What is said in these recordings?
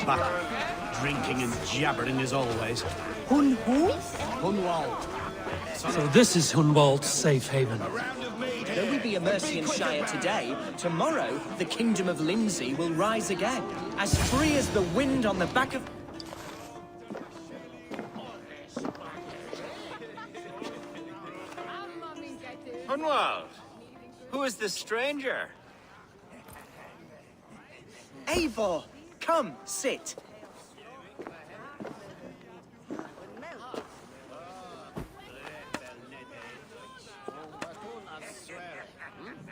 back, drinking and jabbering as always. Hun who? Hunwald. So this is Hunwald's safe haven. Though we be a Mercian Shire today, tomorrow the Kingdom of Lindsey will rise again, as free as the wind on the back of... Hunwald, who is this stranger? Eivor, come, sit.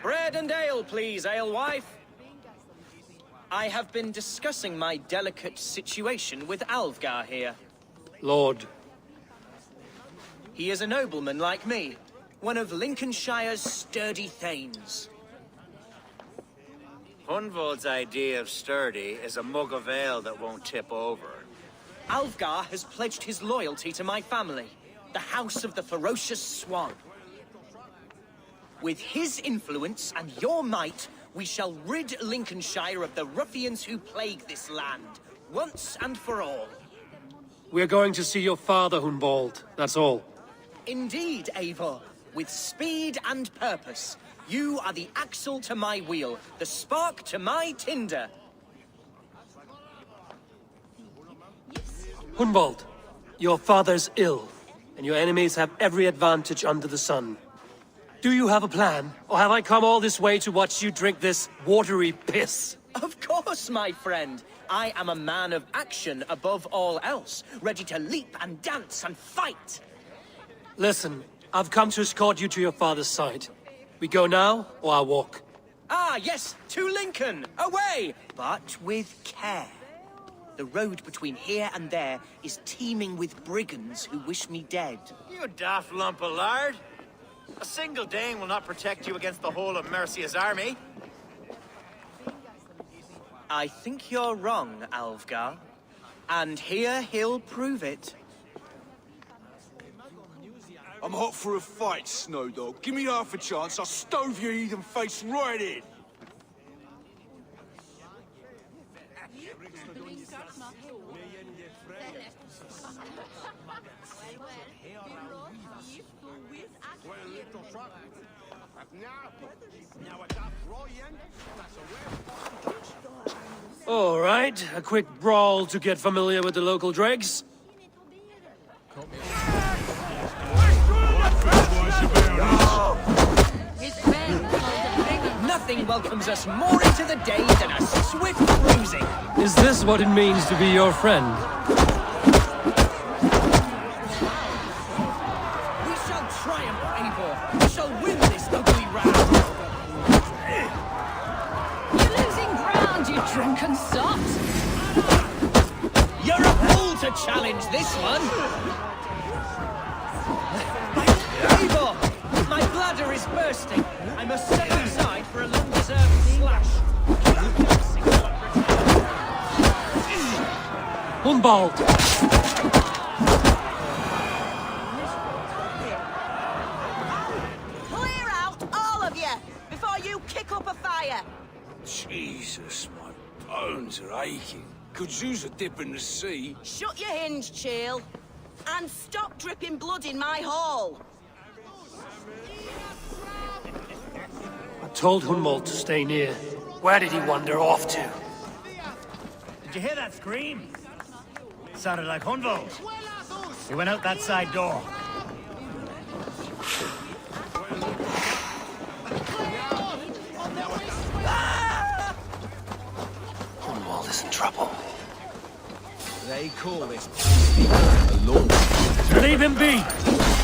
Bread and ale, please, alewife. I have been discussing my delicate situation with Alvgar here. Lord. He is a nobleman like me, one of Lincolnshire's sturdy thanes. Hunwald's idea of sturdy is a mug of ale that won't tip over. Alvgar has pledged his loyalty to my family, the House of the Ferocious Swan. With his influence and your might, we shall rid Lincolnshire of the ruffians who plague this land, once and for all. We're going to see your father, Hunwald. That's all. Indeed, Eivor. With speed and purpose, you are the axle to my wheel, the spark to my tinder. Hunwald, your father's ill, and your enemies have every advantage under the sun. Do you have a plan, or have I come all this way to watch you drink this watery piss? Of course, my friend. I am a man of action above all else, ready to leap and dance and fight. Listen, I've come to escort you to your father's side. We go now, or I walk? Ah, yes, to Lincoln, away, but with care. The road between here and there is teeming with brigands who wish me dead. You daft lump of lard. A single Dane will not protect you against the whole of Mercia's army. I think you're wrong, Alvgar. And here he'll prove it. I'm hot for a fight, Snowdog. Give me half a chance, I'll stove your heathen face right in. All right, a quick brawl to get familiar with the local dregs. Nothing welcomes us more into the day than a swift cruising. Is this what it means to be your friend? We shall triumph, Eivor. We shall win this ugly round. You're losing ground, you drunken sot! You're a fool to challenge this one. Eivor, my bladder is bursting. I must step aside for a long-deserved slash. Hunwald! Clear out, all of you, before you kick up a fire. Jesus, my bones are aching. Could use a dip in the sea. Shut your hinge, Chill, and stop dripping blood in my hall. I told Hunwald to stay near. Where did he wander off to? Did you hear that scream? It sounded like Hunwald. He went out that side door. Hunwald is in trouble. They call this a law. Leave him be!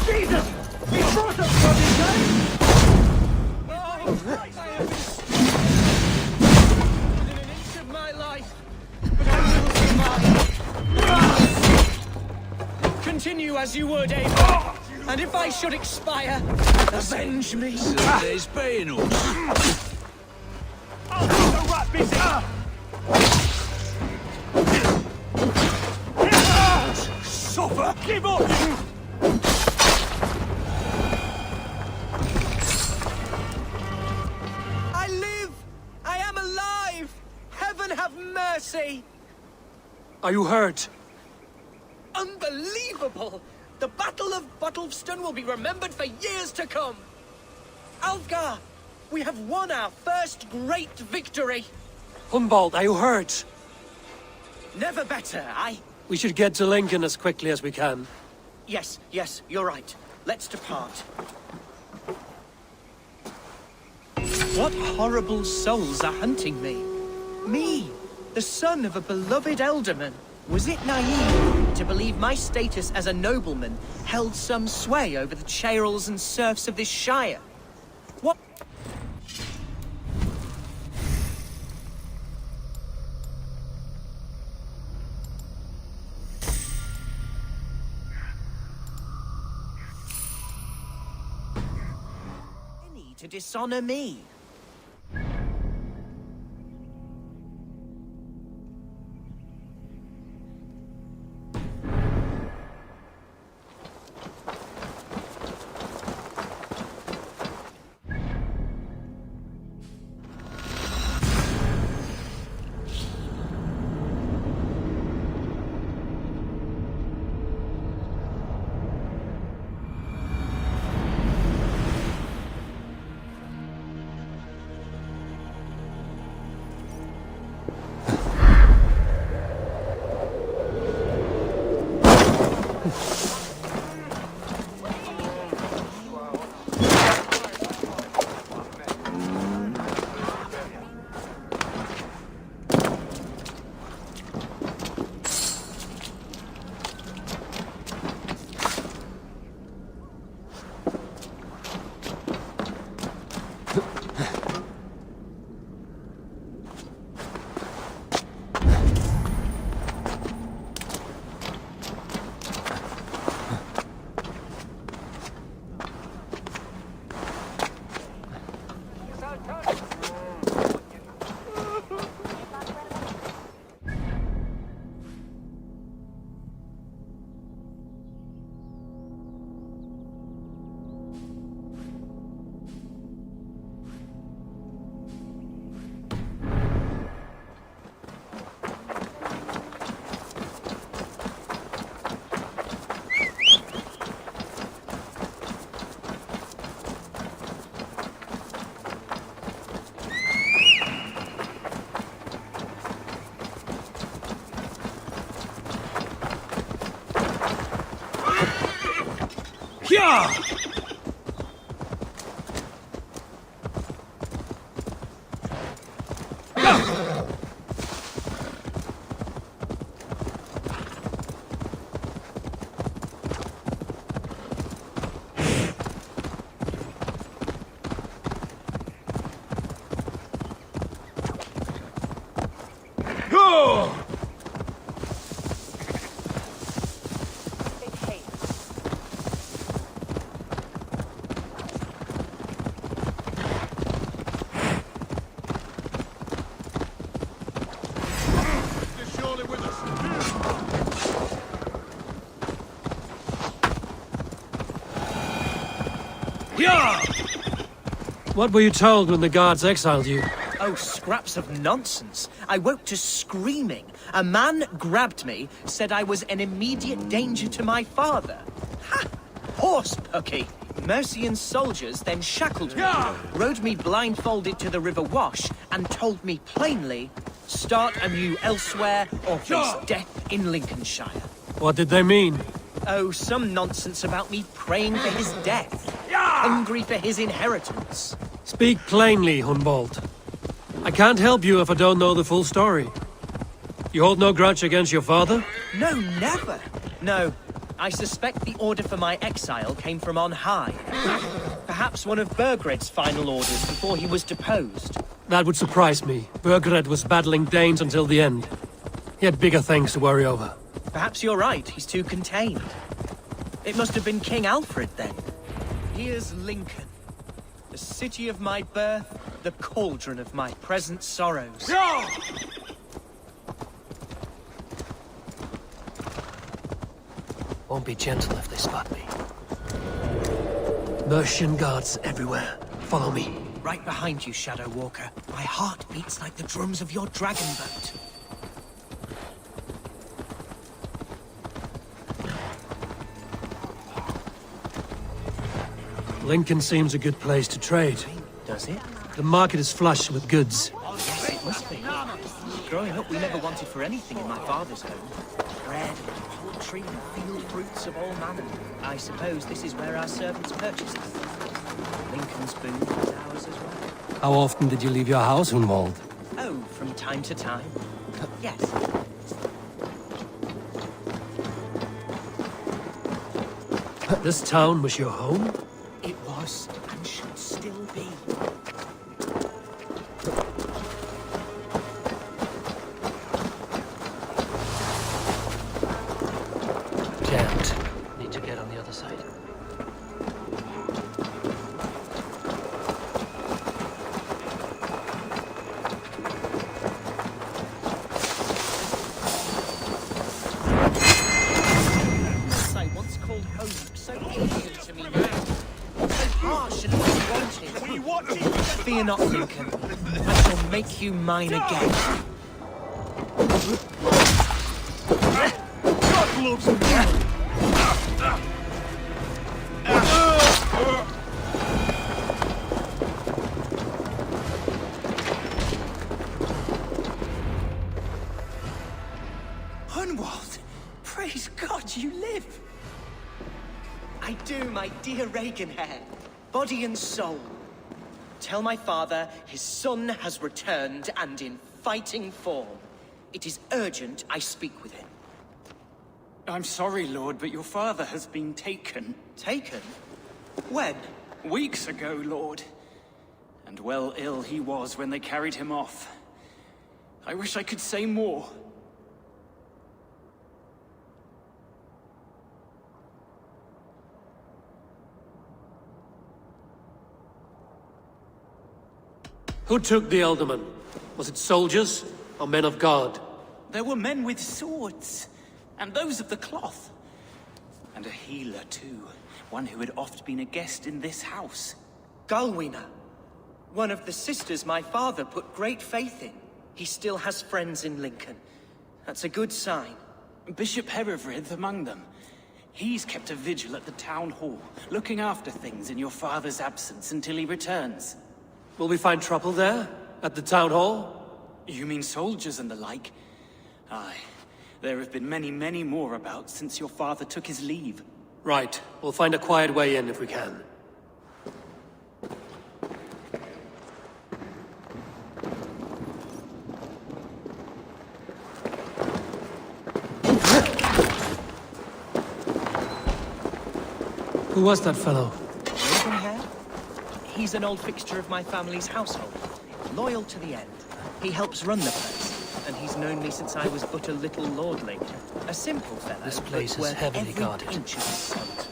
Jesus! He brought us bloody game! Within an inch of my life, but I will survive. Continue as you would, Eivor. And if I should expire, avenge me. So there's Bayonos. I'll keep the rat busy! Suffer! Give up! I live! I am alive! Heaven have mercy! Are you hurt? Unbelievable! The Battle of Bottleston will be remembered for years to come! Alfgar, we have won our first great victory! Humboldt, are you hurt? Never better, We should get to Lincoln as quickly as we can. Yes, you're right. Let's depart. What horrible souls are hunting me? Me, the son of a beloved elderman. Was it naive to believe my status as a nobleman held some sway over the churls and serfs of this shire? What? To dishonor me. Yeah! What were you told when the guards exiled you? Oh, scraps of nonsense. I woke to screaming. A man grabbed me, said I was an immediate danger to my father. Ha! Horse pucky. Mercian soldiers then shackled me, rode me blindfolded to the River Wash, and told me plainly, start anew elsewhere or face death in Lincolnshire. What did they mean? Oh, some nonsense about me praying for his death. Hungry for his inheritance. Speak plainly, Humboldt. I can't help you if I don't know the full story. You hold no grudge against your father? No, never. No, I suspect the order for my exile came from on high. Perhaps one of Burgred's final orders before he was deposed. That would surprise me. Burgred was battling Danes until the end. He had bigger things to worry over. Perhaps you're right, he's too contained. It must have been King Alfred then. Here's Lincoln. The city of my birth, the cauldron of my present sorrows. Won't be gentle if they spot me. Mercian guards everywhere. Follow me. Right behind you, Shadow Walker. My heart beats like the drums of your dragon boat. Lincoln seems a good place to trade. Does it? The market is flush with goods. Yes, it must be. Growing up, we never wanted for anything in my father's home. Bread, and poultry, and field fruits of all manner. I suppose this is where our servants purchase them. Lincoln's food is ours as well. How often did you leave your house, Hunwald? Oh, from time to time. Yes. This town was your home? It was, and should still be. Jammed. Need to get on the other side. I once called home so alien to me now. So harsh and unwanted. Fear not, Lincoln. I shall make you mine again. God loves me! Hunwald, praise God you live. I do, my dear Reaganhair, body and soul. Tell my father his son has returned and in fighting form. It is urgent I speak with him. I'm sorry, Lord, but your father has been taken. Taken? When? Weeks ago, Lord. And well ill he was when they carried him off. I wish I could say more. Who took the Elderman? Was it soldiers or men of God? There were men with swords, and those of the cloth. And a healer, too. One who had oft been a guest in this house. Galwina, one of the sisters my father put great faith in. He still has friends in Lincoln. That's a good sign. Bishop Herefrith among them. He's kept a vigil at the town hall, looking after things in your father's absence until he returns. Will we find trouble there? At the town hall? You mean soldiers and the like? Aye. There have been many, many more about since your father took his leave. Right. We'll find a quiet way in if we can. Who was that fellow? Ravenhair? He's an old fixture of my family's household. Loyal to the end. He helps run the place, and he's known me since I was but a little lordling. A simple fellow, This place but is worth heavily every guarded. inch of his salt.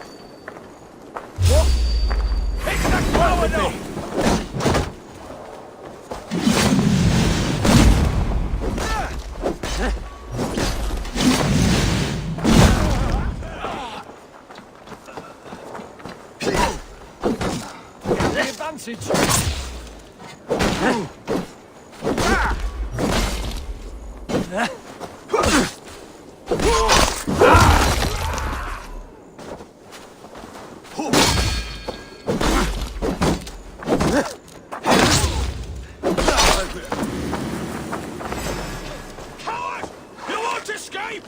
Coward! You won't escape!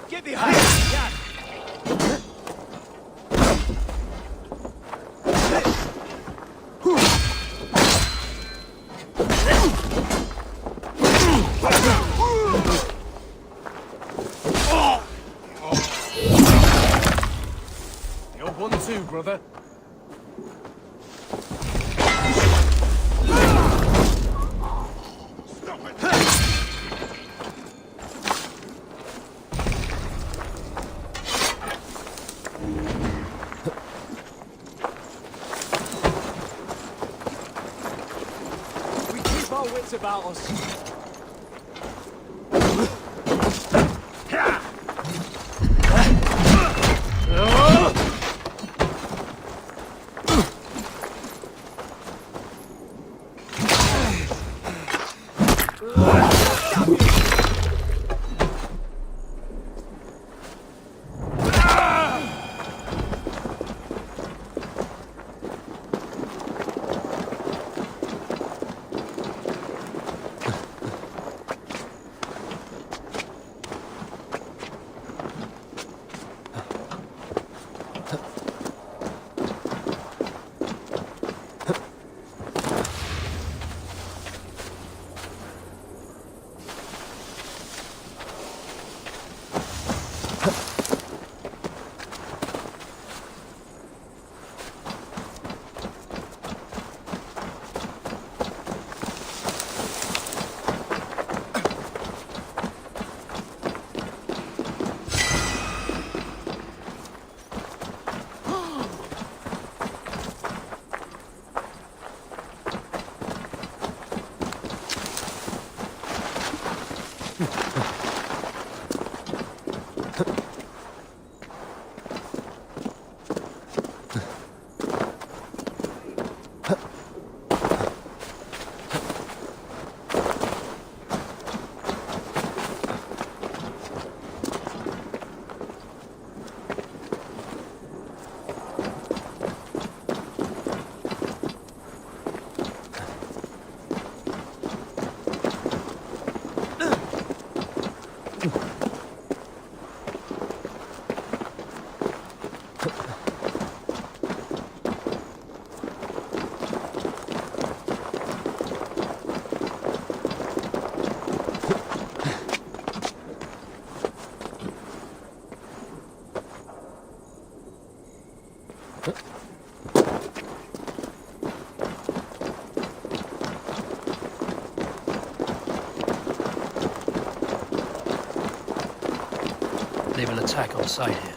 Get behind me, Dad! You're 1-2, brother. We keep our wits about us. They will attack on sight here.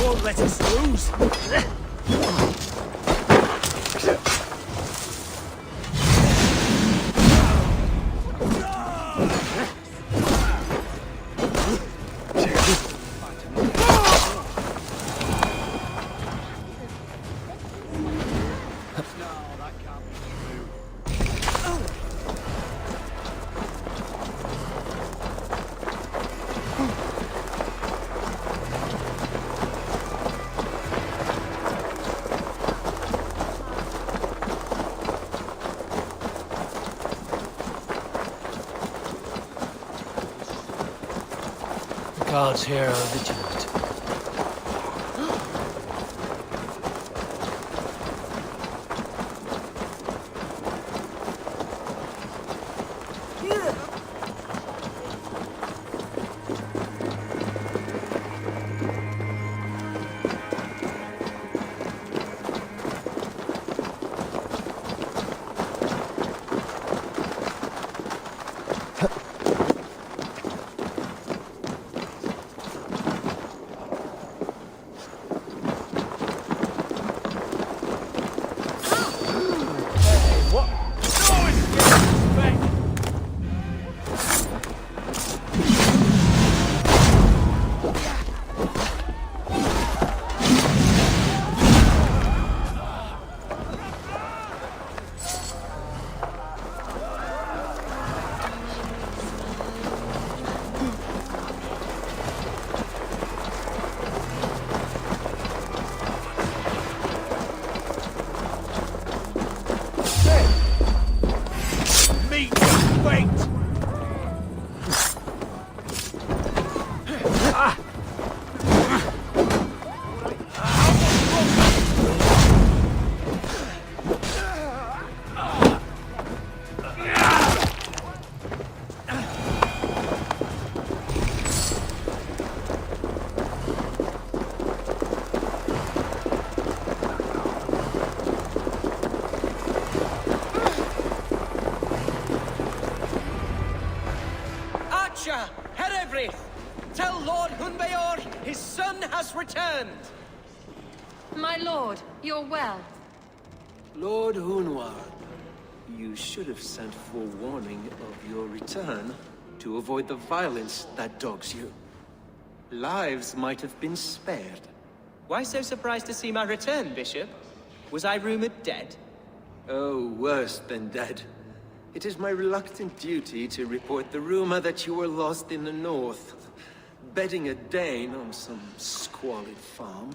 Won't let us lose. Guards here are vigilant. has returned! My lord, you're well. Lord Hunward, you should have sent forewarning of your return to avoid the violence that dogs you. Lives might have been spared. Why so surprised to see my return, Bishop? Was I rumored dead? Oh, worse than dead. It is my reluctant duty to report the rumor that you were lost in the north, bedding a Dane on some squalid farm.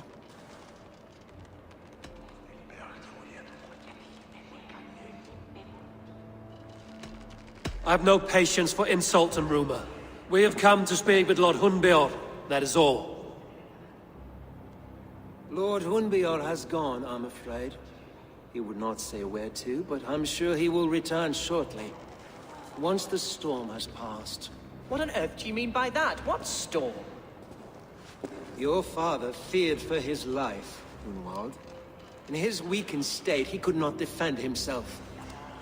I have no patience for insult and rumor. We have come to speak with Lord Hunbeor, that is all. Lord Hunbeor has gone, I'm afraid. He would not say where to, but I'm sure he will return shortly. Once the storm has passed. What on earth do you mean by that? What storm? Your father feared for his life, Hunwald. In his weakened state, he could not defend himself.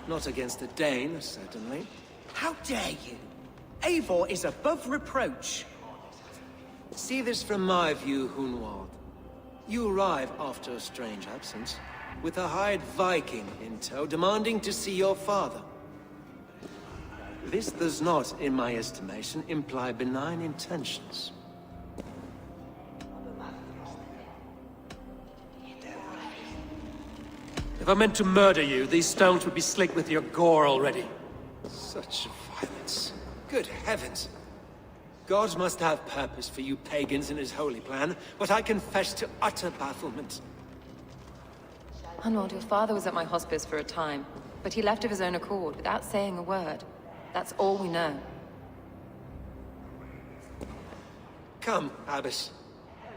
Not against a Dane, certainly. How dare you? Eivor is above reproach. See this from my view, Hunwald. You arrive after a strange absence, with a hired Viking in tow, demanding to see your father. This does not, in my estimation, imply benign intentions. If I meant to murder you, these stones would be slick with your gore already. Such violence. Good heavens! God must have purpose for you pagans in his holy plan, but I confess to utter bafflement. Hunwald, your father was at my hospice for a time, but he left of his own accord without saying a word. That's all we know. Come, Abbess.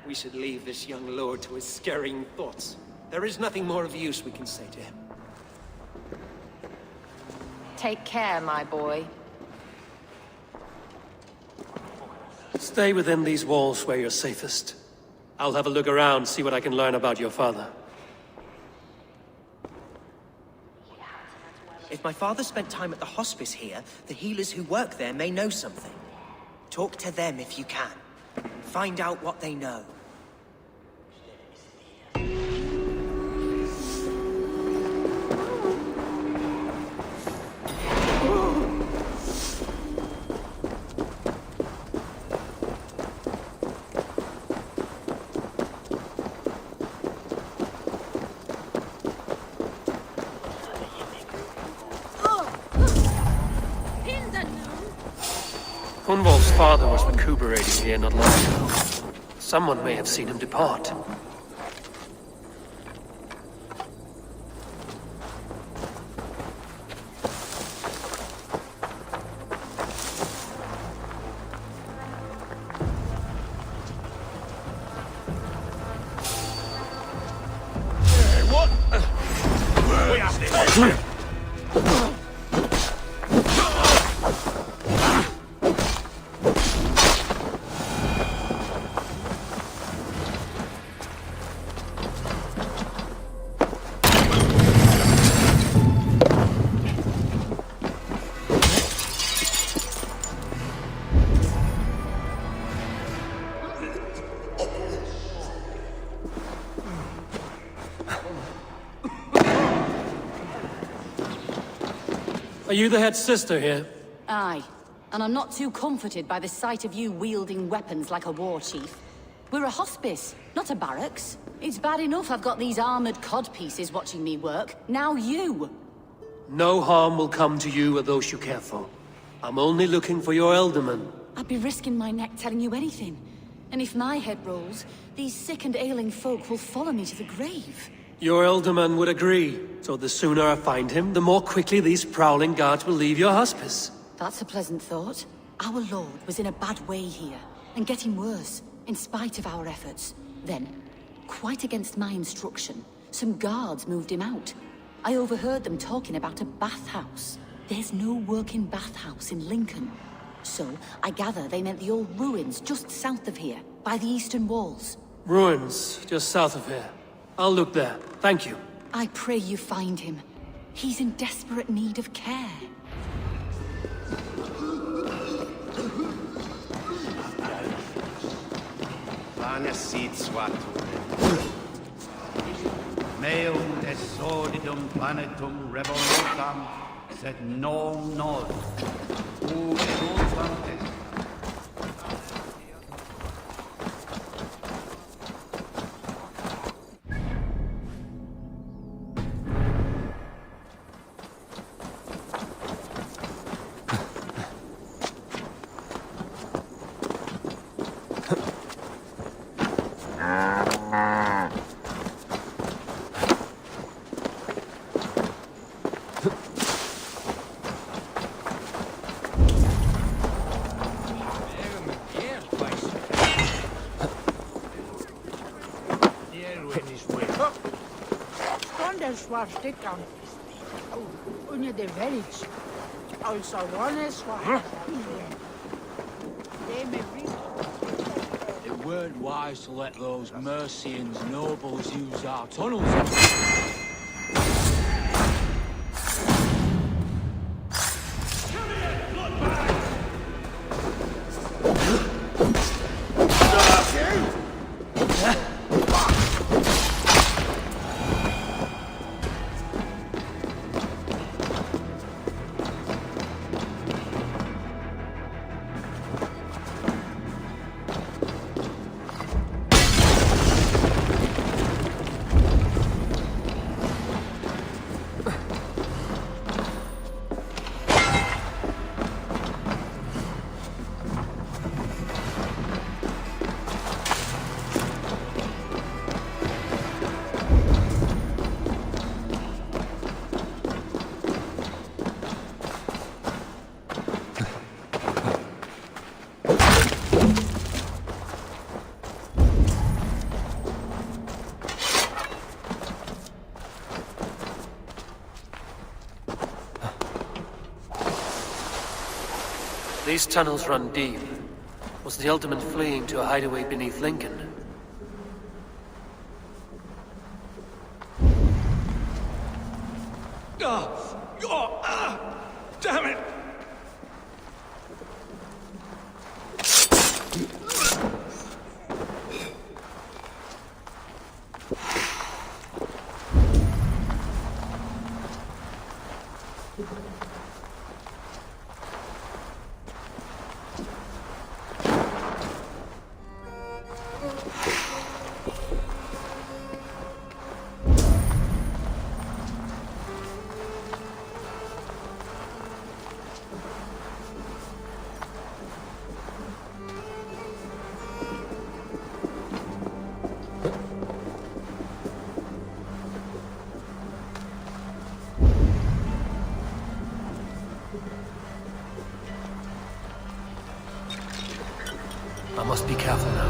We should leave this young lord to his scurrying thoughts. There is nothing more of use we can say to him. Take care, my boy. Stay within these walls where you're safest. I'll have a look around, see what I can learn about your father. If my father spent time at the hospice here, the healers who work there may know something. Talk to them if you can. Find out what they know. Hunwald's father was recuperating here not long ago. Someone may have seen him depart. Are you the head sister here? Aye. And I'm not too comforted by the sight of you wielding weapons like a war chief. We're a hospice, not a barracks. It's bad enough I've got these armored codpieces watching me work. Now you! No harm will come to you or those you care for. I'm only looking for your ealdorman. I'd be risking my neck telling you anything. And if my head rolls, these sick and ailing folk will follow me to the grave. Your ealdorman would agree. So the sooner I find him, the more quickly these prowling guards will leave your hospice. That's a pleasant thought. Our lord was in a bad way here, and getting worse, in spite of our efforts. Then, quite against my instruction, some guards moved him out. I overheard them talking about a bathhouse. There's no working bathhouse in Lincoln. So, I gather they meant the old ruins just south of here, by the eastern walls. Ruins, just south of here. I'll look there. Thank you. I pray you find him. He's in desperate need of care. Planesit Swatune. Meum esodidum planetum revolutam, sed non nod. U evolvam est. Swastikan. Under the village. Also one swastika. It weren't wise to let those Mercians nobles use our tunnels. These tunnels run deep. Was the ultimate fleeing to a hideaway beneath Lincoln? Damn it! I must be careful now.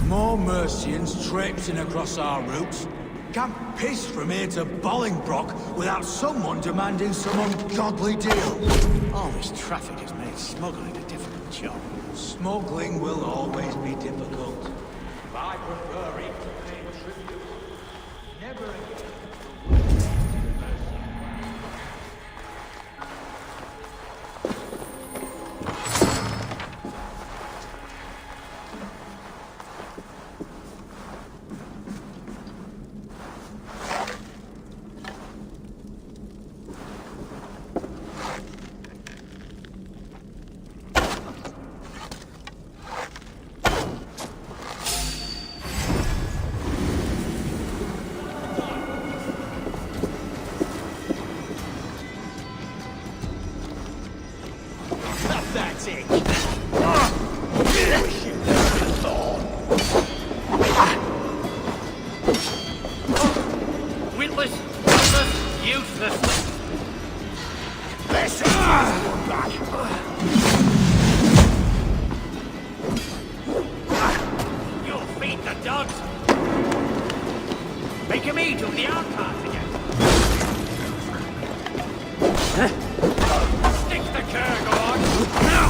More Mercians traipsing across our routes. Can't piss from here to Bolingbroke without someone demanding some ungodly deal. All this traffic has made smuggling a difficult job. Smuggling will always be difficult. By preferring to pay tribute, never again. That's it. Witless, useless, useless. This is back. You'll feed the dogs. Make him eat on the outcast again. Stick the curg on. Now.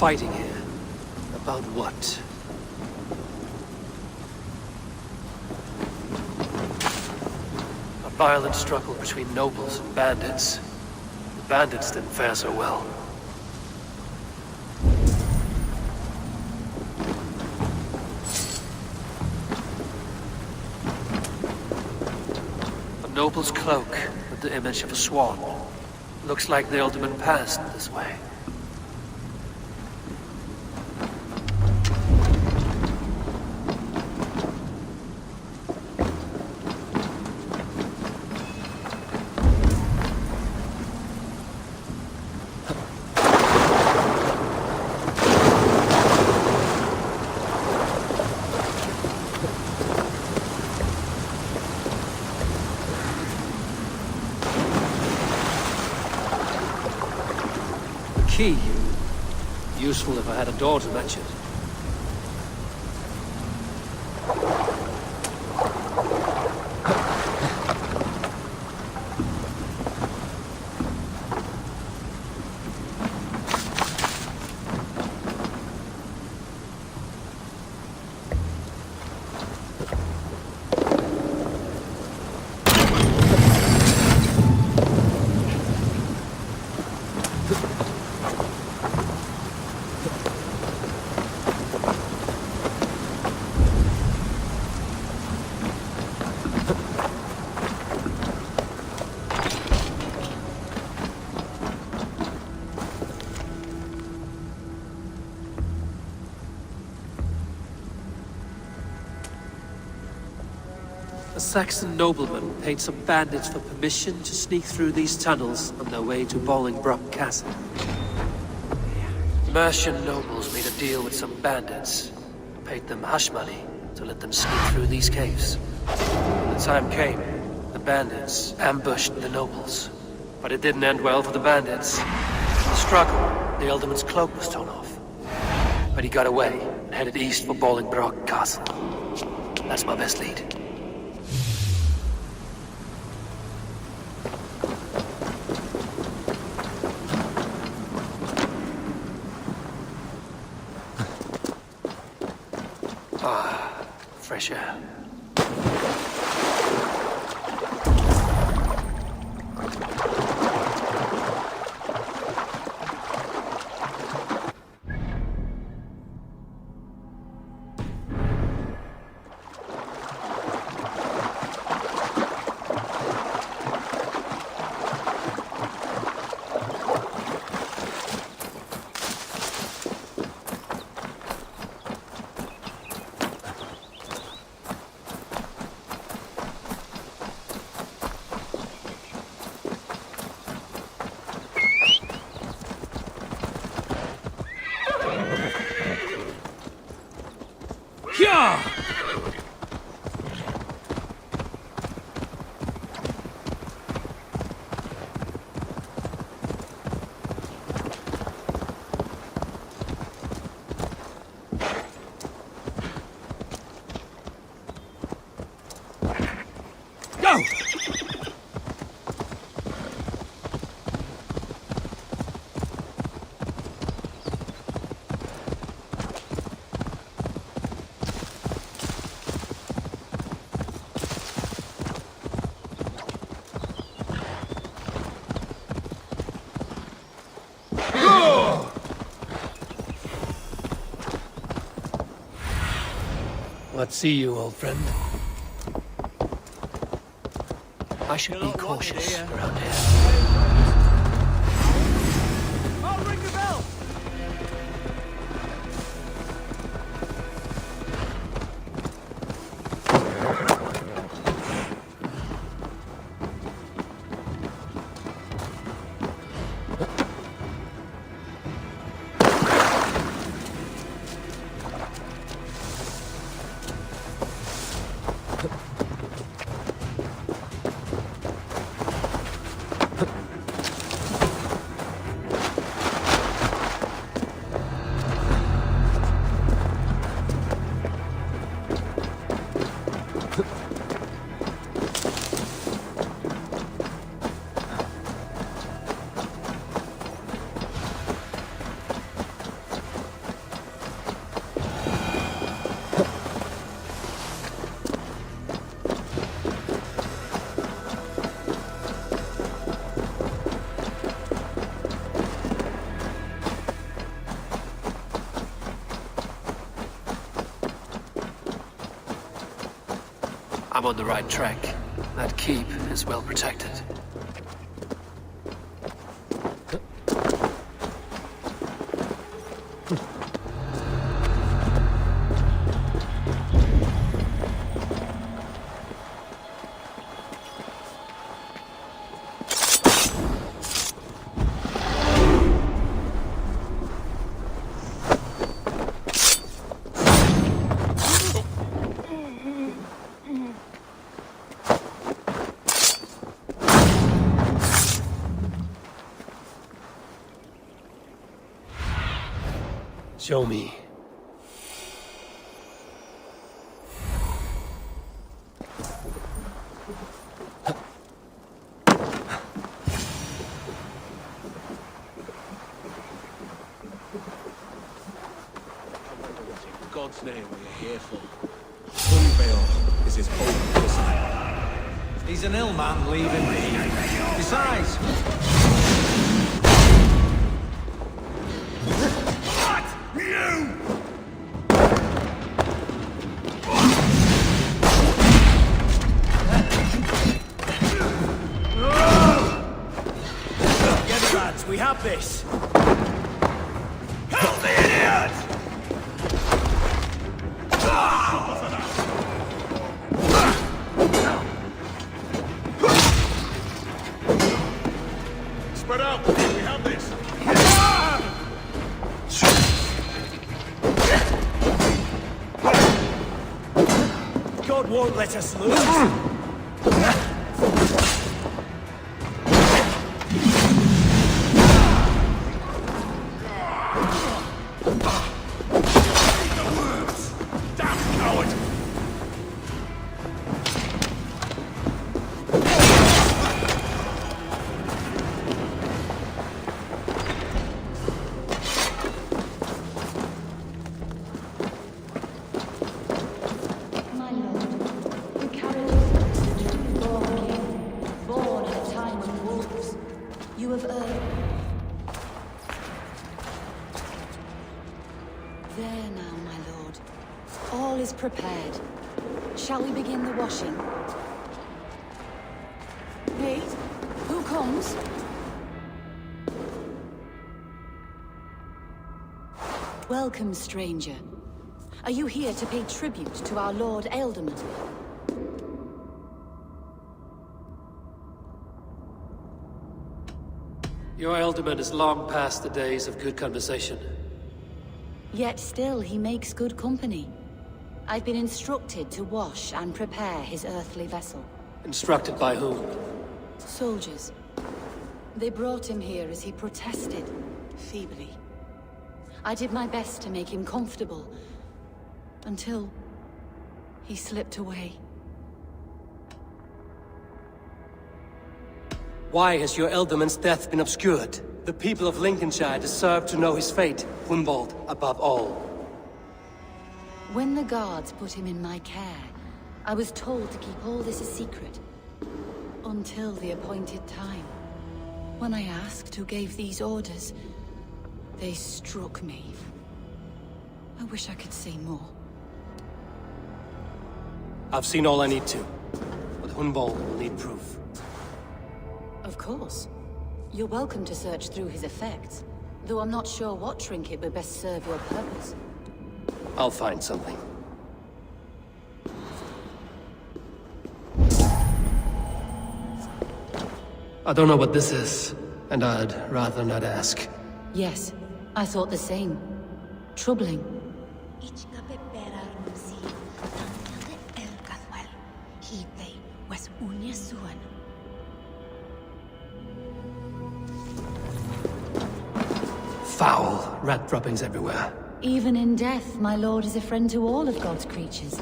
fighting here. About what? A violent struggle between nobles and bandits. The bandits didn't fare so well. A noble's cloak with the image of a swan. Looks like the alderman passed this way. Key. Useful if I had a door to match it. A Saxon nobleman paid some bandits for permission to sneak through these tunnels on their way to Bolingbroke Castle. Mercian nobles made a deal with some bandits, paid them hush money to let them sneak through these caves. When the time came, the bandits ambushed the nobles. But it didn't end well for the bandits. In the struggle, the Alderman's cloak was torn off. But he got away and headed east for Bolingbroke Castle. That's my best lead. Fresh air. Let's see you, old friend. I should be cautious around here. I'll ring the bell! I'm on the right track. That keep is well protected. Show me. In God's name, we are here for. Unveil is his own prisoner. He's an ill man, leave him be. Besides... We have this! Help the idiot! Spread out! We have this! God won't let us lose! There now, my lord. All is prepared. Shall we begin the washing? Wait, who comes? Welcome, stranger. Are you here to pay tribute to our Lord Ealdorman? Your Ealdorman is long past the days of good conversation. Yet still he makes good company. I've been instructed to wash and prepare his earthly vessel. Instructed by whom? Soldiers. They brought him here as he protested, feebly. I did my best to make him comfortable, until he slipped away. Why has your Ealdorman's death been obscured? The people of Lincolnshire deserve to know his fate, Hunwald above all. When the guards put him in my care, I was told to keep all this a secret. Until the appointed time. When I asked who gave these orders, they struck me. I wish I could say more. I've seen all I need to, but Hunwald will need proof. Of course. You're welcome to search through his effects, though I'm not sure what trinket would best serve your purpose. I'll find something. I don't know what this is, and I'd rather not ask. Yes, I thought the same. Troubling. Foul rat droppings everywhere. Even in death, my lord is a friend to all of God's creatures.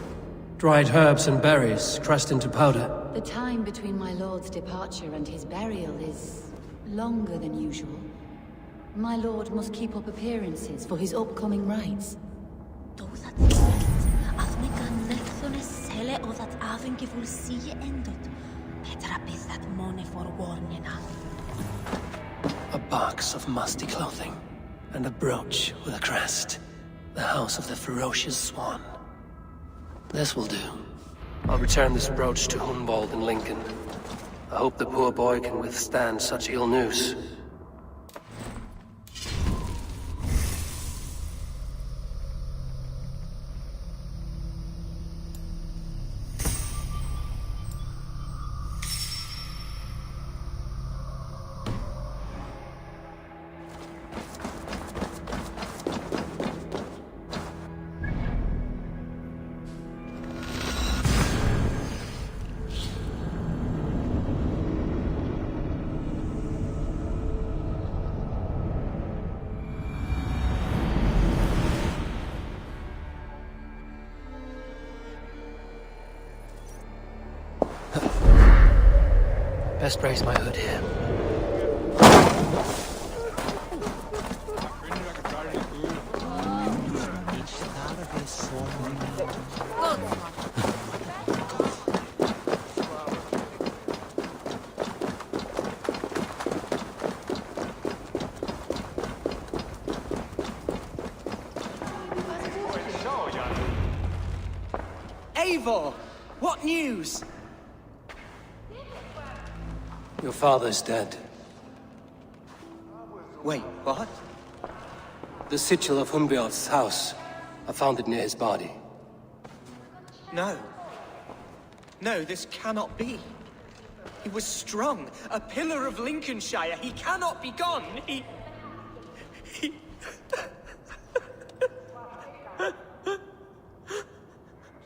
Dried herbs and berries crushed into powder. The time between my lord's departure and his burial is longer than usual. My lord must keep up appearances for his upcoming rites. A box of musty clothing, and a brooch with a crest. The house of the ferocious swan. This will do. I'll return this brooch to Hunwald in Lincoln. I hope the poor boy can withstand such ill news. Best raise my hood here. Eivor! What news? Your father's dead. Wait, what? The sigil of Hunbjorn's house. I found it near his body. No. No, this cannot be. He was strong, a pillar of Lincolnshire. He cannot be gone. He...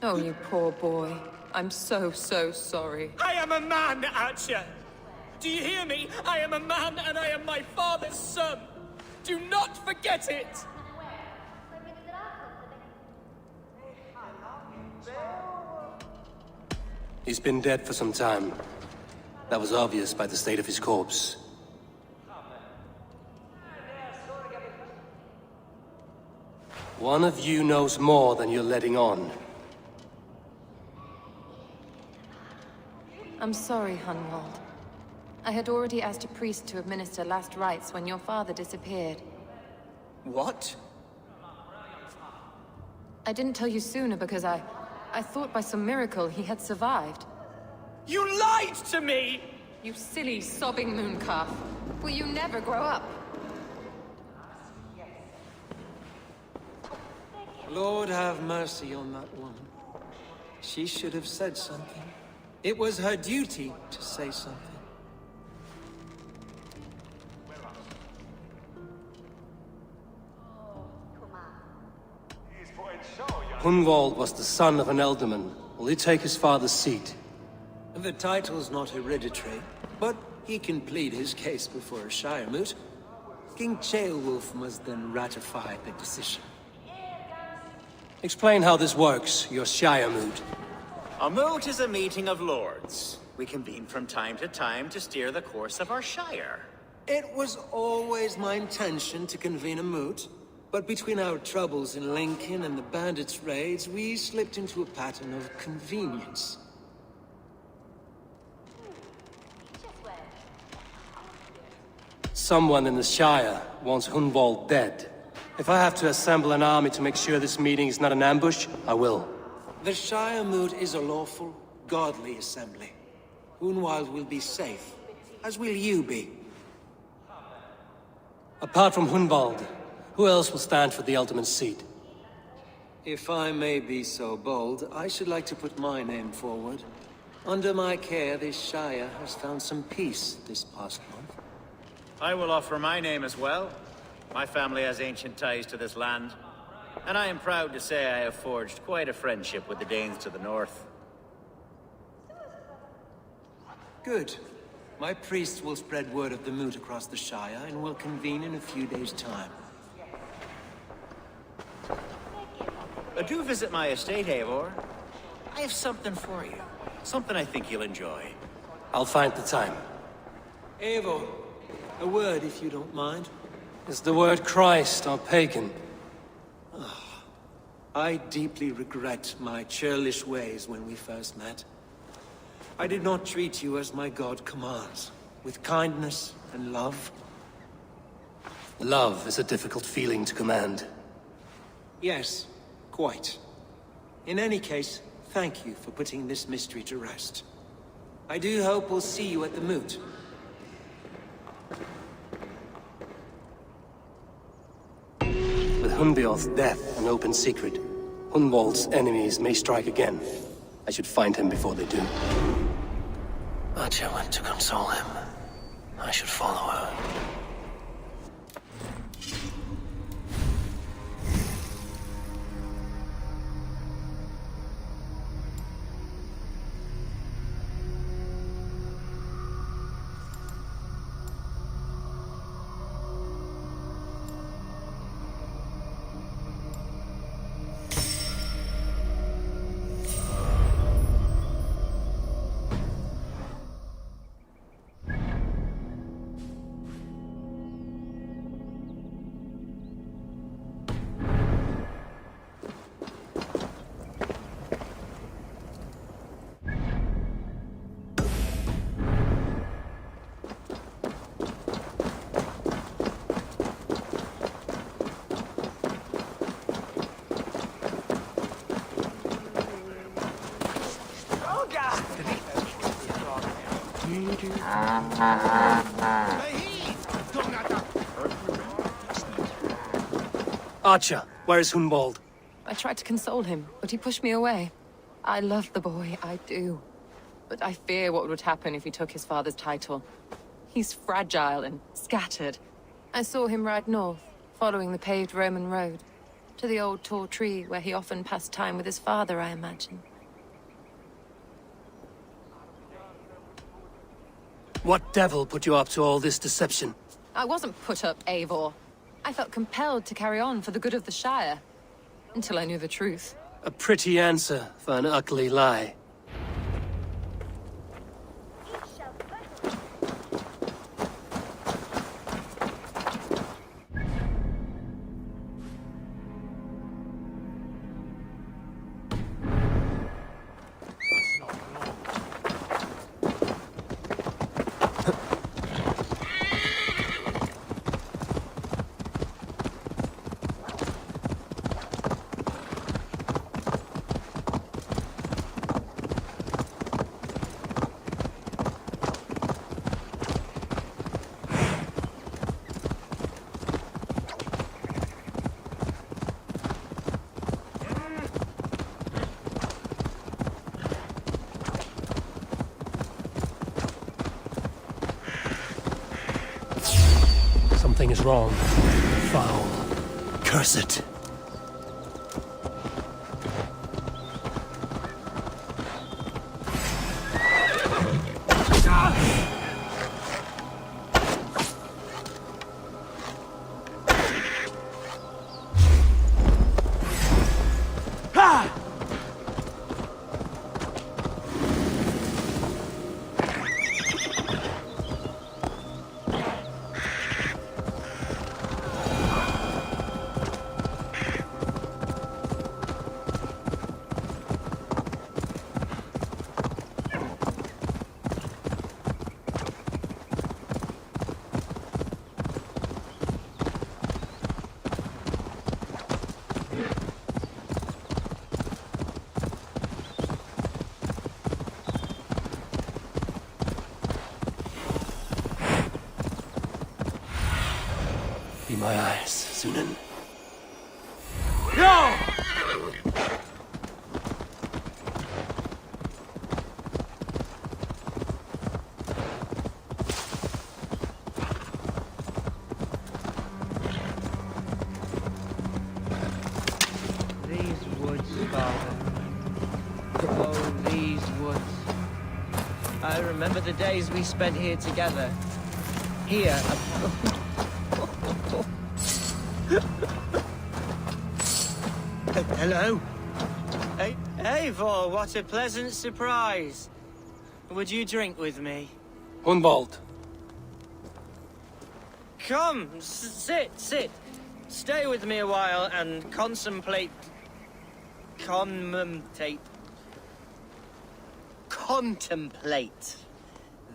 Oh, you poor boy. I'm so sorry. I am a man, Archer! Do you hear me? I am a man and I am my father's son! Do not forget it! He's been dead for some time. That was obvious by the state of his corpse. One of you knows more than you're letting on. I'm sorry, Hunwald. I had already asked a priest to administer last rites when your father disappeared. What? I didn't tell you sooner because I thought by some miracle he had survived. You lied to me! You silly, sobbing mooncalf. Will you never grow up? Lord have mercy on that woman. She should have said something. It was her duty to say something. Hunwald was the son of an ealdorman. Will he take his father's seat? The title's not hereditary, but he can plead his case before a Shire moot. King Ceolwulf must then ratify the decision. Explain how this works, your Shire moot. A moot is a meeting of lords. We convene from time to time to steer the course of our shire. It was always my intention to convene a moot, but between our troubles in Lincoln and the bandits' raids, we slipped into a pattern of convenience. Someone in the Shire wants Hunwald dead. If I have to assemble an army to make sure this meeting is not an ambush, I will. The Shire moot is a lawful, godly assembly. Hunwald will be safe, as will you be. Apart from Hunwald, who else will stand for the ealdorman's seat? If I may be so bold, I should like to put my name forward. Under my care, this Shire has found some peace this past month. I will offer my name as well. My family has ancient ties to this land, and I am proud to say I have forged quite a friendship with the Danes to the north. Good. My priests will spread word of the moot across the Shire, and will convene in a few days' time. Do visit my estate, Eivor. I have something for you. Something I think you'll enjoy. I'll find the time. Eivor, a word if you don't mind. Is the word Christ or pagan? I deeply regret my churlish ways when we first met. I did not treat you as my god commands, with kindness and love. Love is a difficult feeling to command. Yes, quite. In any case, Thank you for putting this mystery to rest. I do hope we'll see you at the moot. With Hunbjorn's death an open secret, Hunwald's enemies may strike again. I should find him before they do. Archer went to console him. I should follow her. Archer, where is Hunwald? I tried to console him, but he pushed me away. I love the boy, I do. But I fear what would happen if he took his father's title. He's fragile and scattered. I saw him ride north, following the paved Roman road. To the old tall tree where he often passed time with his father, I imagine. What devil put you up to all this deception? I wasn't put up, Eivor. I felt compelled to carry on for the good of the Shire. Until I knew the truth. A pretty answer for an ugly lie. Something is wrong. Foul. Curse it. Be my eyes, Sunan. No! These woods, Father. Oh, these woods. I remember the days we spent here together. Here. Hello? Hey, Eivor, what a pleasant surprise. Would you drink with me? Hunwald. Come, sit. Stay with me a while and contemplate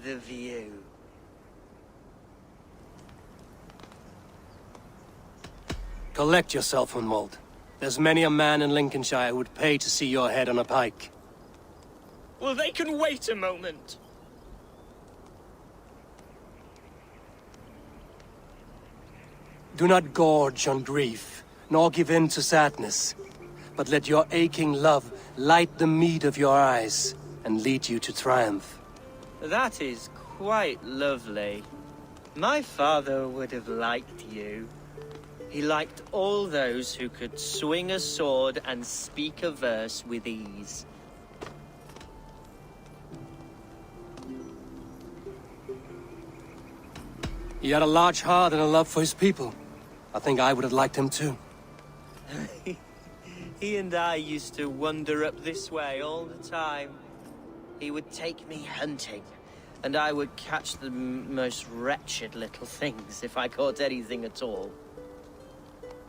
the view. Collect yourself, Hunwald. There's many a man in Lincolnshire who would pay to see your head on a pike. Well, they can wait a moment. Do not gorge on grief, nor give in to sadness, but let your aching love light the mead of your eyes and lead you to triumph. That is quite lovely. My father would have liked you. He liked all those who could swing a sword and speak a verse with ease. He had a large heart and a love for his people. I think I would have liked him too. He and I used to wander up this way all the time. He would take me hunting, and I would catch the most wretched little things if I caught anything at all.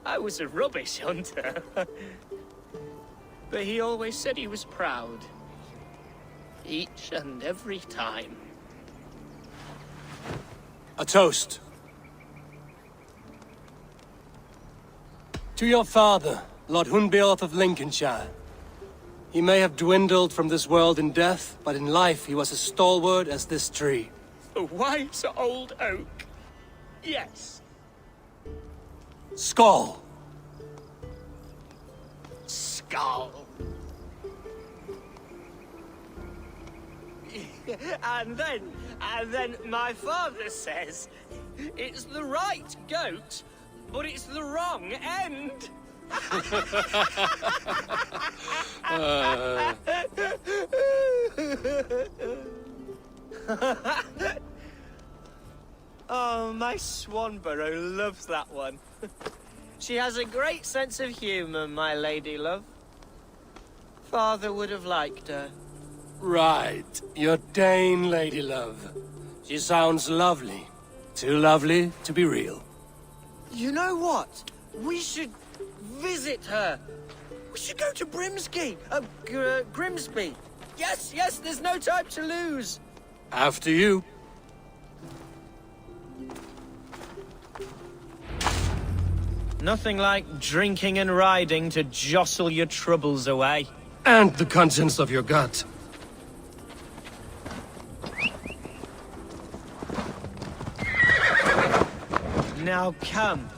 I was a rubbish hunter. But he always said he was proud. Each and every time. A toast. To your father, Lord Hunbeorth of Lincolnshire. He may have dwindled from this world in death, but in life he was as stalwart as this tree. A wise old oak. Yes. Skull. Skull. And then my father says, it's the right goat, but it's the wrong end. Oh, my Swanborough loves that one. She has a great sense of humor, my lady love. Father would have liked her. Right, your Dane lady love. She sounds lovely. Too lovely to be real. You know what? We should visit her. We should go to Grimsby. Yes, there's no time to lose. After you. Nothing like drinking and riding to jostle your troubles away. And the contents of your gut. Now come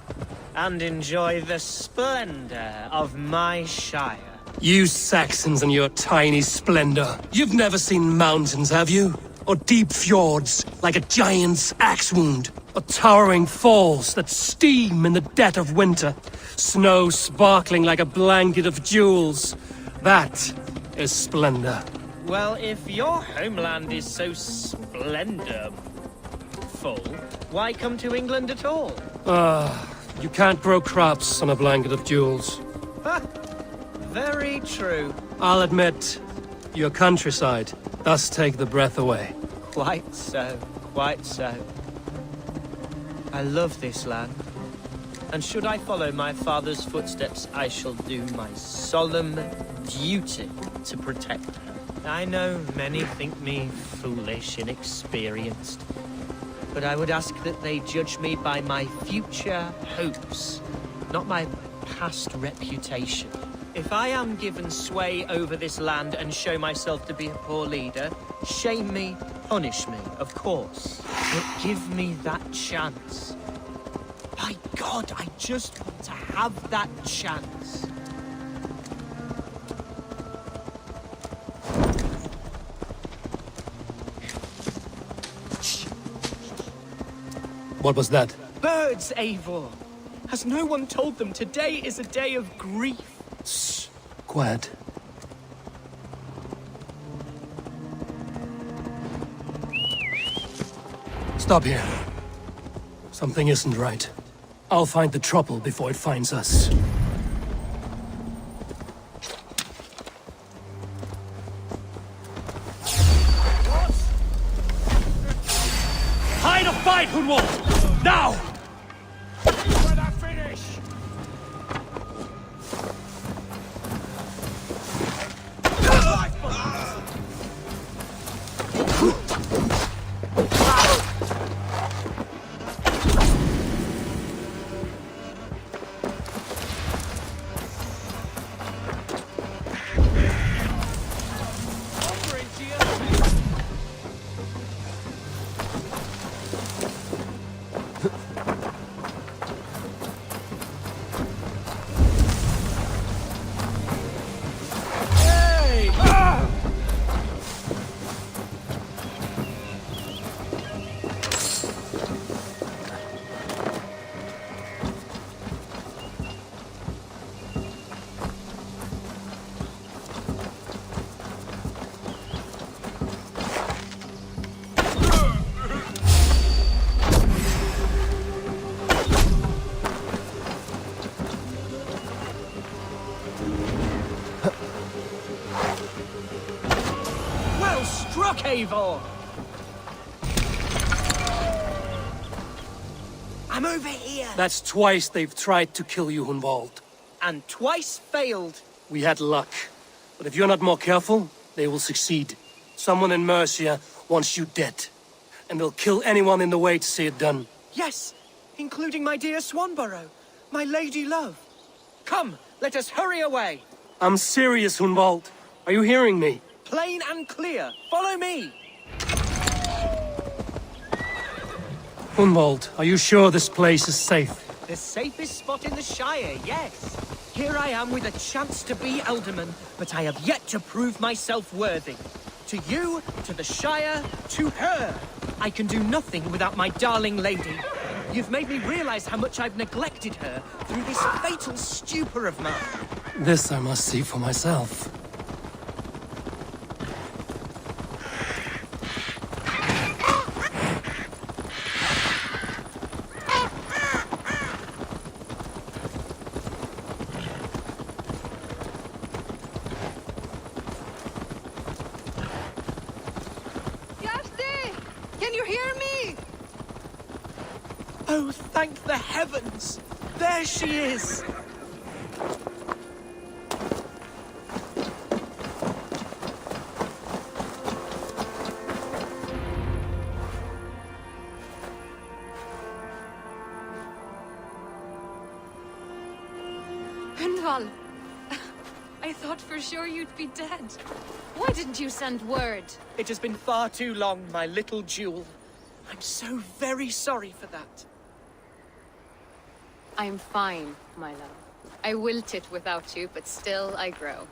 and enjoy the splendor of my shire. You Saxons and your tiny splendor. You've never seen mountains, have you? Or deep fjords, like a giant's axe wound? Or towering falls that steam in the dead of winter? Snow sparkling like a blanket of jewels? That is splendor. Well, if your homeland is so splendorful, why come to England at all? You can't grow crops on a blanket of jewels. Very true. I'll admit, your countryside does take the breath away. Quite so, quite so. I love this land. And should I follow my father's footsteps, I shall do my solemn duty to protect her. I know many think me foolish, inexperienced, but I would ask that they judge me by my future hopes, not my past reputation. If I am given sway over this land and show myself to be a poor leader, shame me, punish me, of course, but give me that chance. By God, I just want to have that chance. What was that? Birds, Eivor. Has no one told them today is a day of grief? Shh. Quiet. Stop here. Something isn't right. I'll find the trouble before it finds us. Hide or fight, Hunwald! Now! When I finish! Offering to Eivor! I'm over here! That's twice they've tried to kill you, Hunwald. And twice failed. We had luck. But if you're not more careful, they will succeed. Someone in Mercia wants you dead. And they'll kill anyone in the way to see it done. Yes, including my dear Swanborough, my lady love. Come, let us hurry away. I'm serious, Hunwald. Are you hearing me? Plain and clear. Follow me. Hunwald, are you sure this place is safe? The safest spot in the Shire, yes. Here I am with a chance to be Alderman, but I have yet to prove myself worthy. To you, to the Shire, to her. I can do nothing without my darling lady. You've made me realize how much I've neglected her through this fatal stupor of mine. This I must see for myself. Can you hear me? Oh, thank the heavens! There she is! Gunvald, I thought for sure you'd be dead. Why didn't you send word? It has been far too long, my little jewel. I'm so very sorry for that. I'm fine, my love. I wilted without you, but still I grow.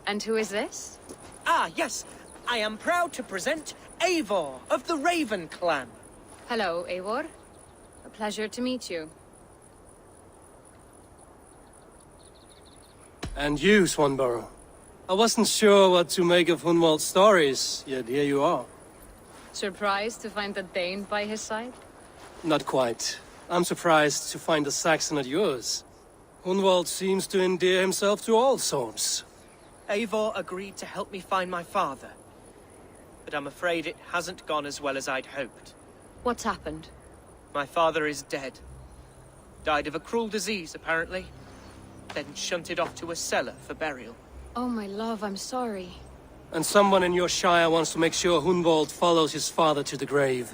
And who is this? Ah, yes. I am proud to present Eivor of the Raven clan. Hello, Eivor. A pleasure to meet you. And you, Swanborough. I wasn't sure what to make of Hunwald's stories, yet here you are. Surprised to find the Dane by his side? Not quite. I'm surprised to find a Saxon at yours. Hunwald seems to endear himself to all sorts. Eivor agreed to help me find my father. But I'm afraid it hasn't gone as well as I'd hoped. What's happened? My father is dead. Died of a cruel disease, apparently. Then shunted off to a cellar for burial. Oh, my love, I'm sorry. And someone in your shire wants to make sure Hunwald follows his father to the grave.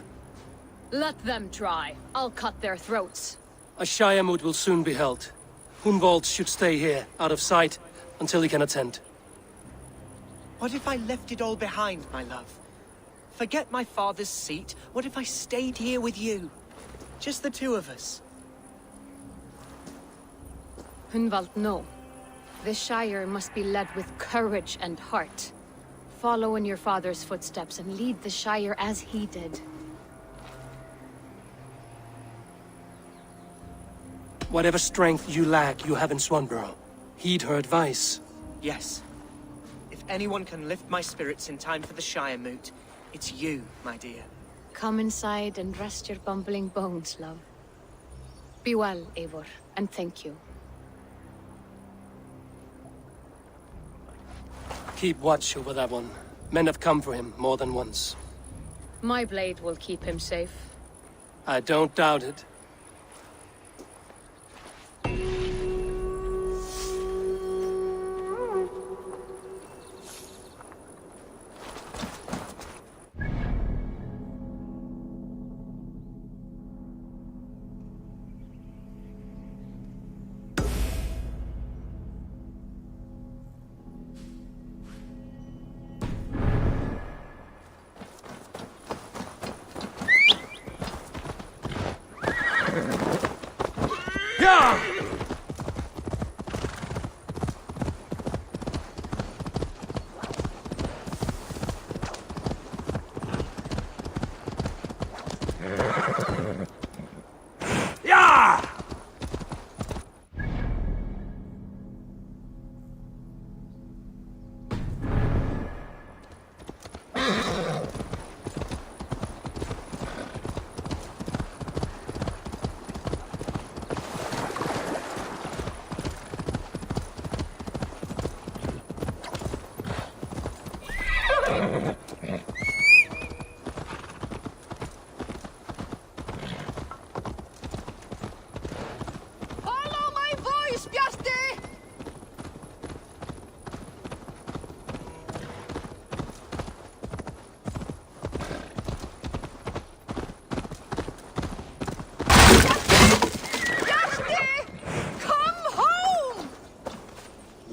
Let them try. I'll cut their throats. A shire moot will soon be held. Hunwald should stay here, out of sight, until he can attend. What if I left it all behind, my love? Forget my father's seat. What if I stayed here with you? Just the two of us. Hunwald, no. This Shire must be led with courage and heart. Follow in your father's footsteps and lead the Shire as he did. Whatever strength you lack, you have in Swanborough. Heed her advice. Yes. If anyone can lift my spirits in time for the Shire moot, it's you, my dear. Come inside and rest your bumbling bones, love. Be well, Eivor, and thank you. Keep watch over that one. Men have come for him more than once. My blade will keep him safe. I don't doubt it.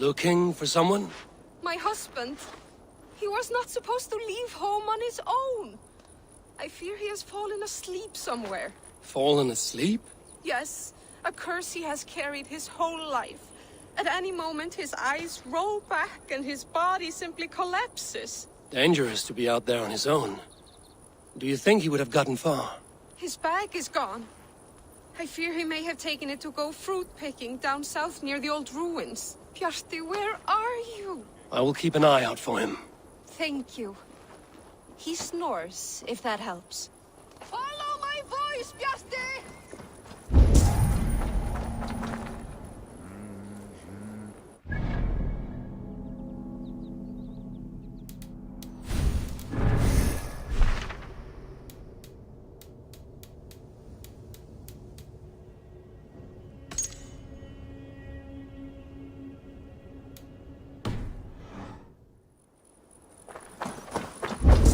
Looking for someone? My husband. He was not supposed to leave home on his own. I fear he has fallen asleep somewhere. Fallen asleep? Yes, a curse he has carried his whole life. At any moment, his eyes roll back and his body simply collapses. Dangerous to be out there on his own. Do you think he would have gotten far? His bag is gone. I fear he may have taken it to go fruit picking down south near the old ruins. Bjarti, where are you? I will keep an eye out for him. Thank you. He snores, if that helps. Follow my voice, Bjarti!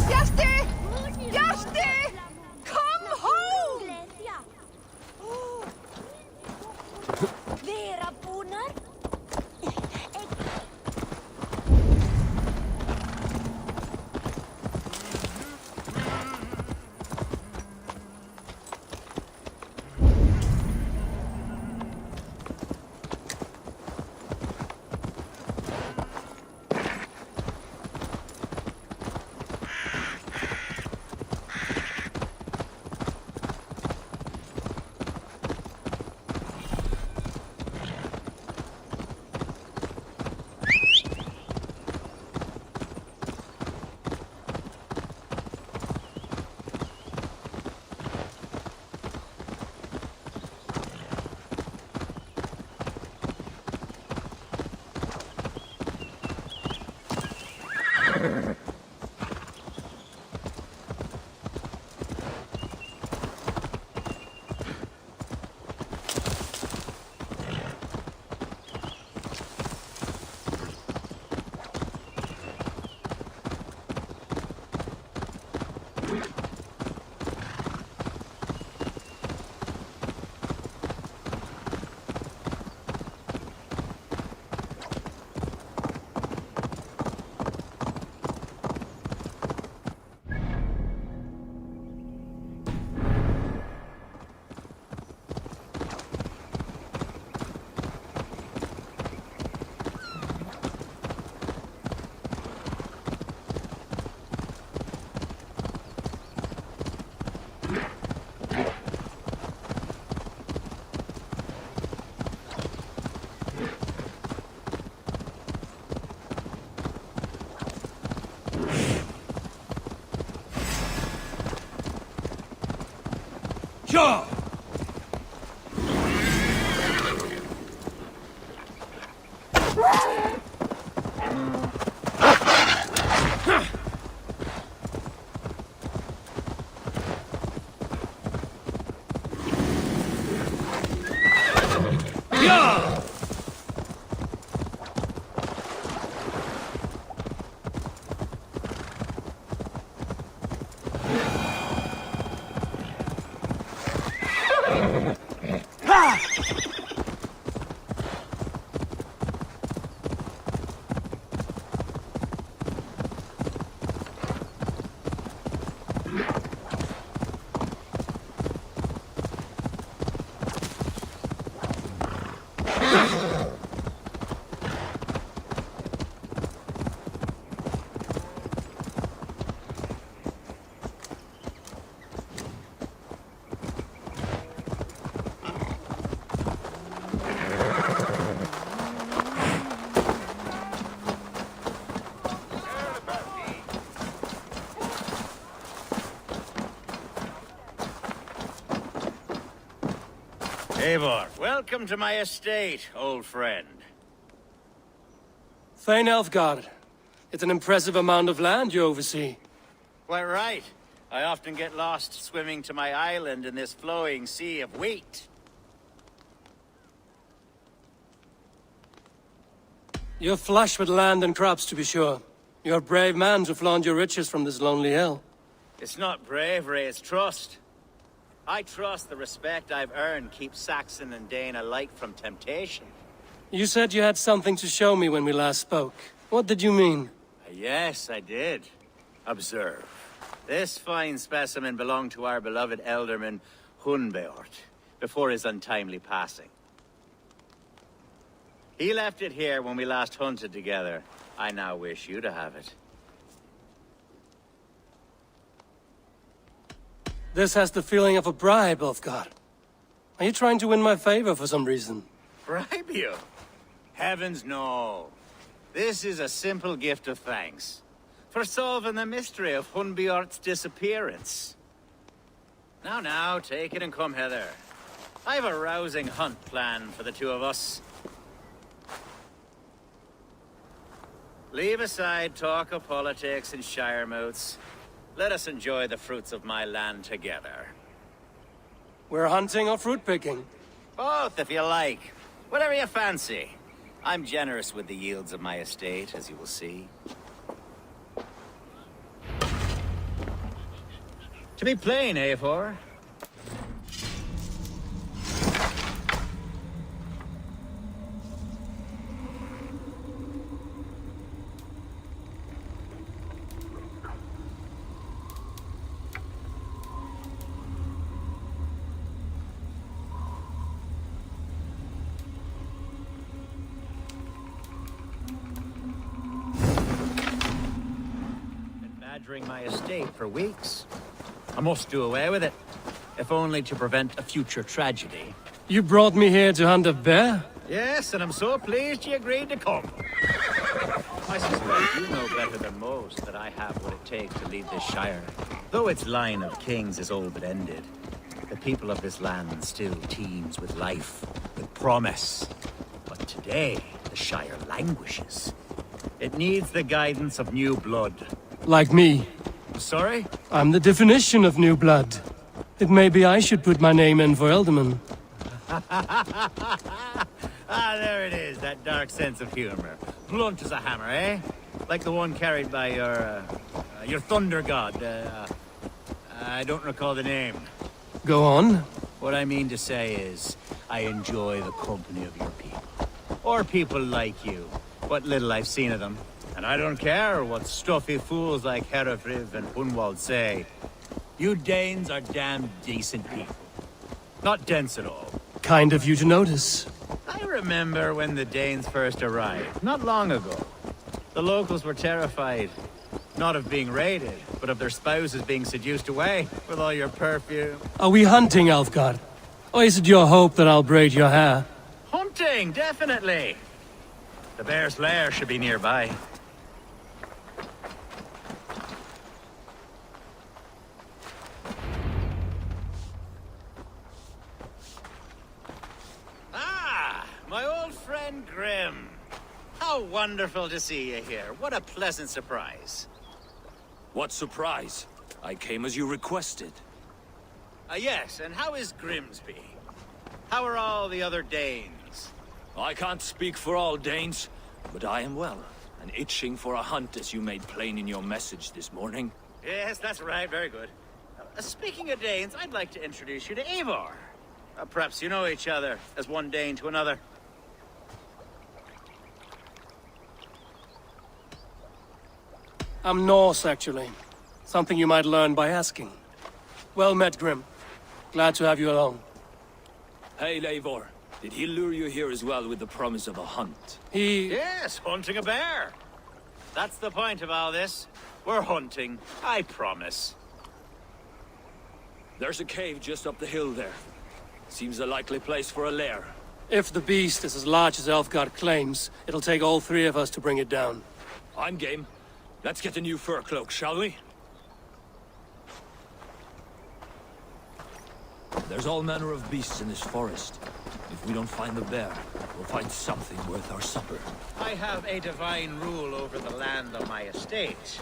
Bjarti! Bjarti! Come home! Vera búnar? Sure! Eivor, welcome to my estate, old friend. Thane Elfgard. It's an impressive amount of land you oversee. Quite right. I often get lost swimming to my island in this flowing sea of wheat. You're flush with land and crops, to be sure. You're a brave man to flaunt your riches from this lonely hill. It's not bravery, it's trust. I trust the respect I've earned keeps Saxon and Dane alike from temptation. You said you had something to show me when we last spoke. What did you mean? Yes, I did. Observe. This fine specimen belonged to our beloved elderman, Hunbeort, before his untimely passing. He left it here when we last hunted together. I now wish you to have it. This has the feeling of a bribe, Ulfgar. Are you trying to win my favor for some reason? Bribe you? Heavens no. This is a simple gift of thanks for solving the mystery of Hunbeort's disappearance. Now, take it and come hither. I've a rousing hunt planned for the two of us. Leave aside talk of politics and shire moats. Let us enjoy the fruits of my land together. We're hunting or fruit picking? Both, if you like. Whatever you fancy. I'm generous with the yields of my estate, as you will see. To be plain, Eivor. Badgering my estate for weeks. I must do away with it, if only to prevent a future tragedy. You brought me here to hunt a bear? Yes, and I'm so pleased you agreed to come. I suspect you know better than most that I have what it takes to lead this shire. Though its line of kings is all but ended, the people of this land still teems with life, with promise. But today, the shire languishes. It needs the guidance of new blood. Like me. Sorry? I'm the definition of new blood. It may be I should put my name in for Elderman. There it is, that dark sense of humor. Blunt as a hammer, eh? Like the one carried by your thunder god. I don't recall the name. Go on. What I mean to say is, I enjoy the company of your people. Or people like you. What little I've seen of them. And I don't care what stuffy fools like Herefriv and Hunwald say. You Danes are damn decent people. Not dense at all. Kind of you to notice. I remember when the Danes first arrived, not long ago. The locals were terrified. Not of being raided, but of their spouses being seduced away with all your perfume. Are we hunting, Ulfgar? Or is it your hope that I'll braid your hair? Hunting, definitely. The bear's lair should be nearby. My old friend Grim. How wonderful to see you here. What a pleasant surprise. What surprise? I came as you requested. Yes, and how is Grimsby? How are all the other Danes? I can't speak for all Danes, but I am well, and itching for a hunt as you made plain in your message this morning. Yes, that's right. Very good. Speaking of Danes, I'd like to introduce you to Eivor. Perhaps you know each other, as one Dane to another. I'm Norse, actually. Something you might learn by asking. Well met, Grim. Glad to have you along. Hey, Eivor. Did he lure you here as well with the promise of a hunt? Yes, hunting a bear. That's the point of all this. We're hunting, I promise. There's a cave just up the hill there. Seems a likely place for a lair. If the beast is as large as Elfgard claims, it'll take all three of us to bring it down. I'm game. Let's get a new fur cloak, shall we? There's all manner of beasts in this forest. If we don't find the bear, we'll find something worth our supper. I have a divine rule over the land on my estate.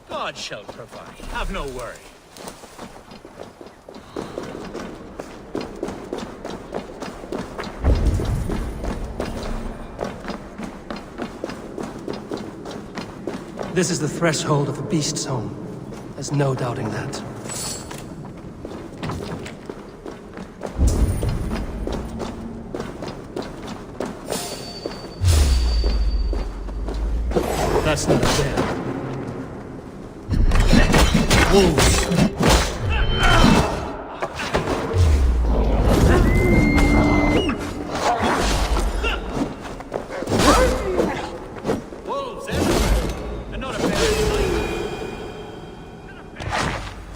God shall provide. Have no worry. This is the threshold of the beast's home. There's no doubting that. That's not fair. Wolves! Wolves everywhere! And not a bear in sight.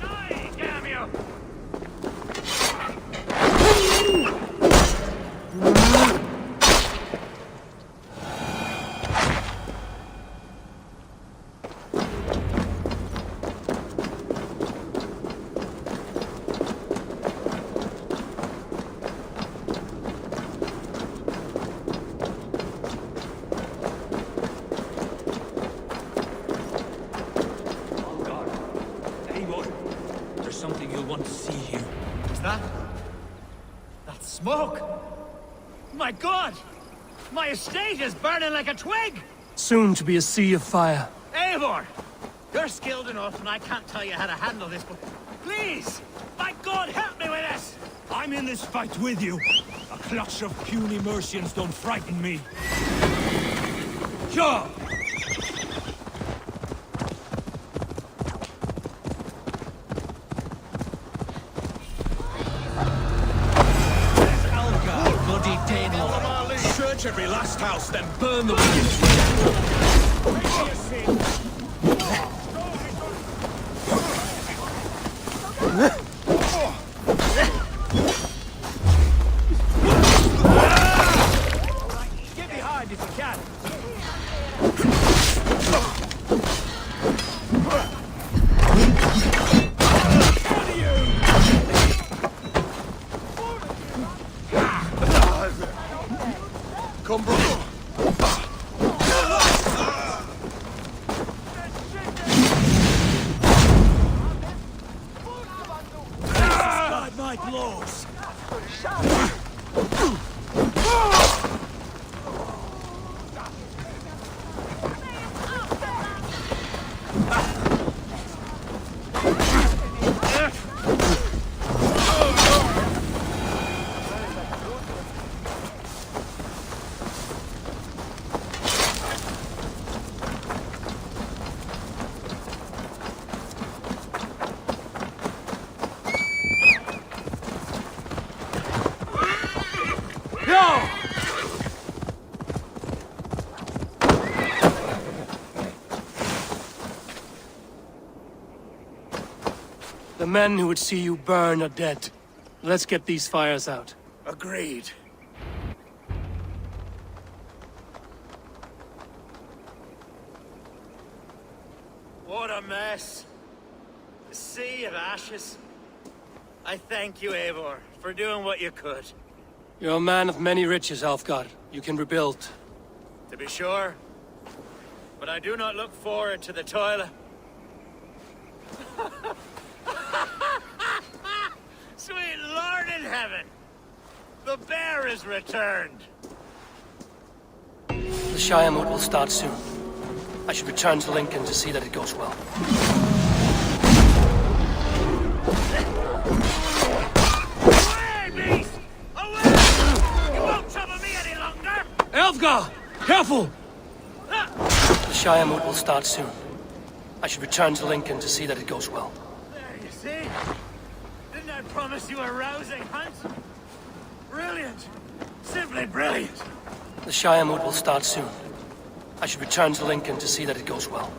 Die, damn you! There's something you'll want to see here. Is that? That smoke? My God! My estate is burning like a twig! Soon to be a sea of fire. Eivor! You're skilled enough, and I can't tell you how to handle this, but please! My God, help me with this! I'm in this fight with you. A clutch of puny Mercians don't frighten me. Sure! Search every last house, then burn the Get behind if you can! Come, brother. God, my blows! The men who would see you burn are dead. Let's get these fires out. Agreed. What a mess. A sea of ashes. I thank you, Eivor, for doing what you could. You're a man of many riches, Alfgar. You can rebuild. To be sure. But I do not look forward to the toil. Sweet Lord in heaven! The bear is returned! The Shiremoot will start soon. I should return to Lincoln to see that it goes well. Away, beast! Away! You won't trouble me any longer! Alfgar! Careful! The Shiremoot will start soon. I should return to Lincoln to see that it goes well. There, you see? Didn't I promise you a rousing hunt? Brilliant! Simply brilliant! The Shiremoot will start soon. I should return to Lincoln to see that it goes well.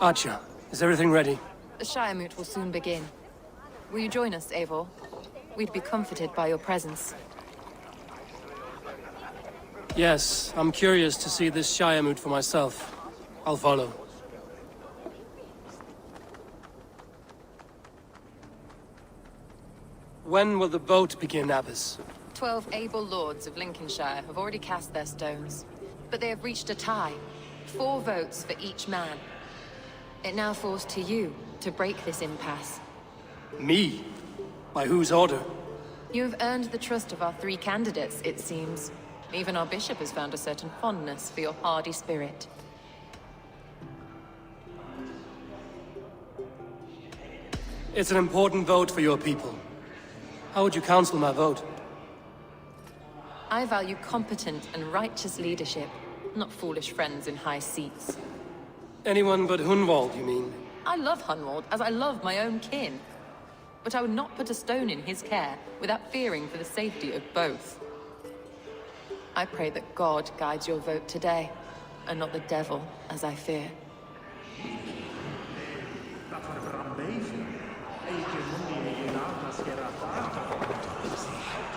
Archer, is everything ready? The Shiremoot will soon begin. Will you join us, Eivor? We'd be comforted by your presence. Yes, I'm curious to see this Shire mood for myself. I'll follow. When will the vote begin, Abbess? 12 able lords of Lincolnshire have already cast their stones, but they have reached a tie. 4 votes for each man. It now falls to you to break this impasse. Me? By whose order? You have earned the trust of our 3 candidates, it seems. Even our bishop has found a certain fondness for your hardy spirit. It's an important vote for your people. How would you counsel my vote? I value competent and righteous leadership, not foolish friends in high seats. Anyone but Hunwald, you mean? I love Hunwald as I love my own kin. But I would not put a stone in his care without fearing for the safety of both. I pray that God guides your vote today, and not the devil, as I fear.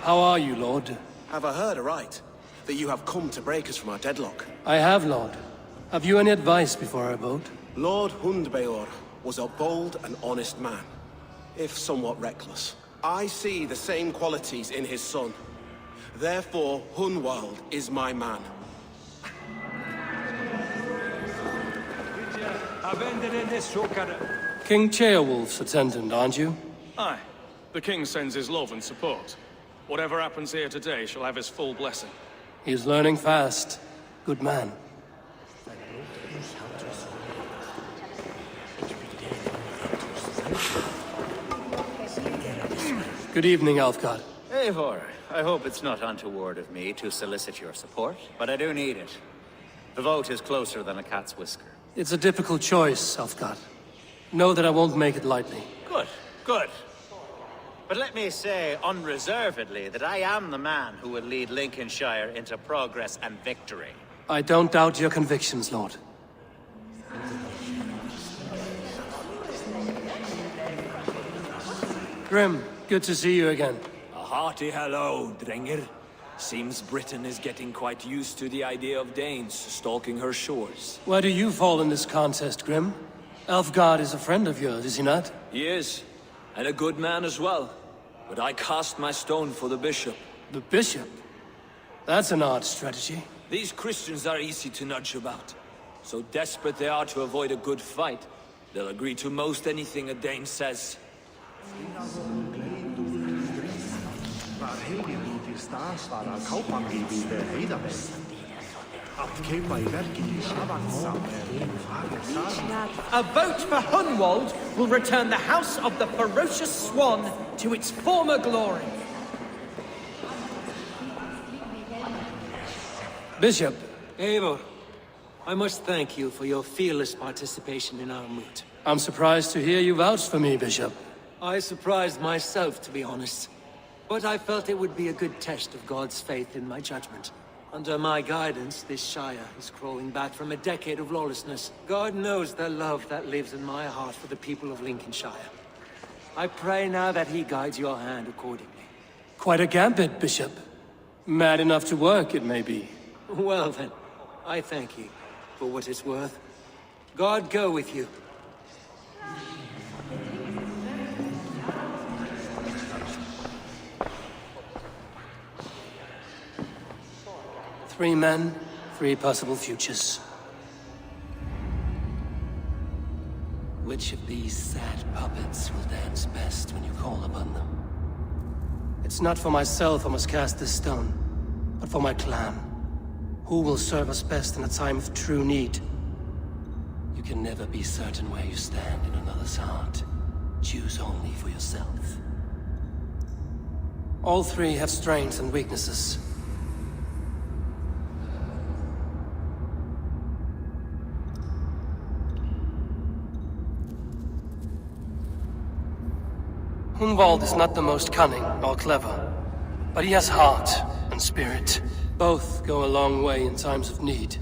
How are you, Lord? Have I heard aright? That you have come to break us from our deadlock? I have, Lord. Have you any advice before I vote? Lord Hundbeor was a bold and honest man, if somewhat reckless. I see the same qualities in his son. Therefore, Hunwald is my man. King Ceolwulf's attendant, aren't you? Aye. The king sends his love and support. Whatever happens here today shall have his full blessing. He's learning fast. Good man. Good evening, Alfgard. Eivor, I hope it's not untoward of me to solicit your support, but I do need it. The vote is closer than a cat's whisker. It's a difficult choice, Alfgard. Know that I won't make it lightly. Good, good. But let me say unreservedly that I am the man who will lead Lincolnshire into progress and victory. I don't doubt your convictions, Lord. Grim, good to see you again. A hearty hello, Drenger. Seems Britain is getting quite used to the idea of Danes stalking her shores. Where do you fall in this contest, Grim? Alfgard is a friend of yours, is he not? He is, and a good man as well. But I cast my stone for the bishop. The bishop? That's an odd strategy. These Christians are easy to nudge about. So desperate they are to avoid a good fight, they'll agree to most anything a Dane says. A vote for Hunwald will return the House of the Ferocious Swan to its former glory. Bishop, Eivor, I must thank you for your fearless participation in our moot. I'm surprised to hear you vouch for me, Bishop. I surprised myself, to be honest. But I felt it would be a good test of God's faith in my judgment. Under my guidance, this Shire is crawling back from a decade of lawlessness. God knows the love that lives in my heart for the people of Lincolnshire. I pray now that he guides your hand accordingly. Quite a gambit, Bishop. Mad enough to work, it may be. Well then, I thank you for what it's worth. God go with you. Three men, 3 possible futures. Which of these sad puppets will dance best when you call upon them? It's not for myself I must cast this stone, but for my clan. Who will serve us best in a time of true need? You can never be certain where you stand in another's heart. Choose only for yourself. All 3 have strengths and weaknesses. Hunwald is not the most cunning or clever, but he has heart and spirit. Both go a long way in times of need.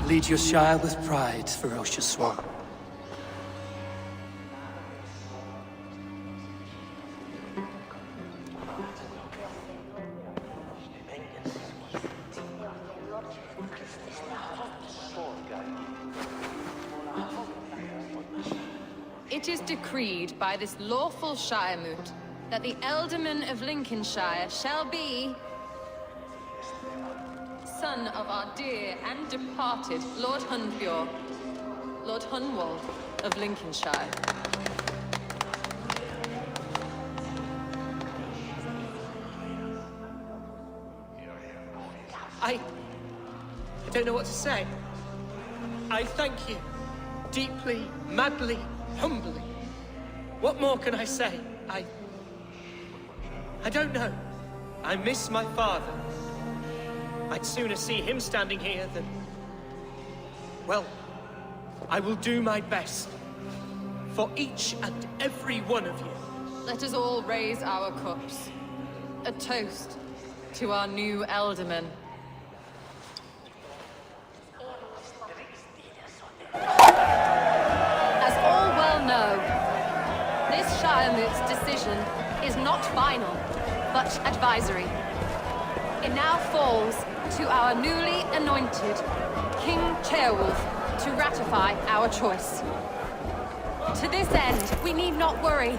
Lead your Shire with pride, ferocious swan. It is decreed by this lawful Shiremoot that the Ealdorman of Lincolnshire shall be son of our dear and departed Lord Hunbjorn, Lord Hunwald of Lincolnshire. I don't know what to say. I thank you. Deeply, madly, humbly. What more can I say? I don't know. I miss my father. I'd sooner see him standing here than... Well, I will do my best. For each and every one of you. Let us all raise our cups. A toast to our new Ealdorman. As all well know, this Shiremoot's decision is not final, but advisory. It now falls to our newly anointed King Ceolwulf to ratify our choice. To this end, we need not worry.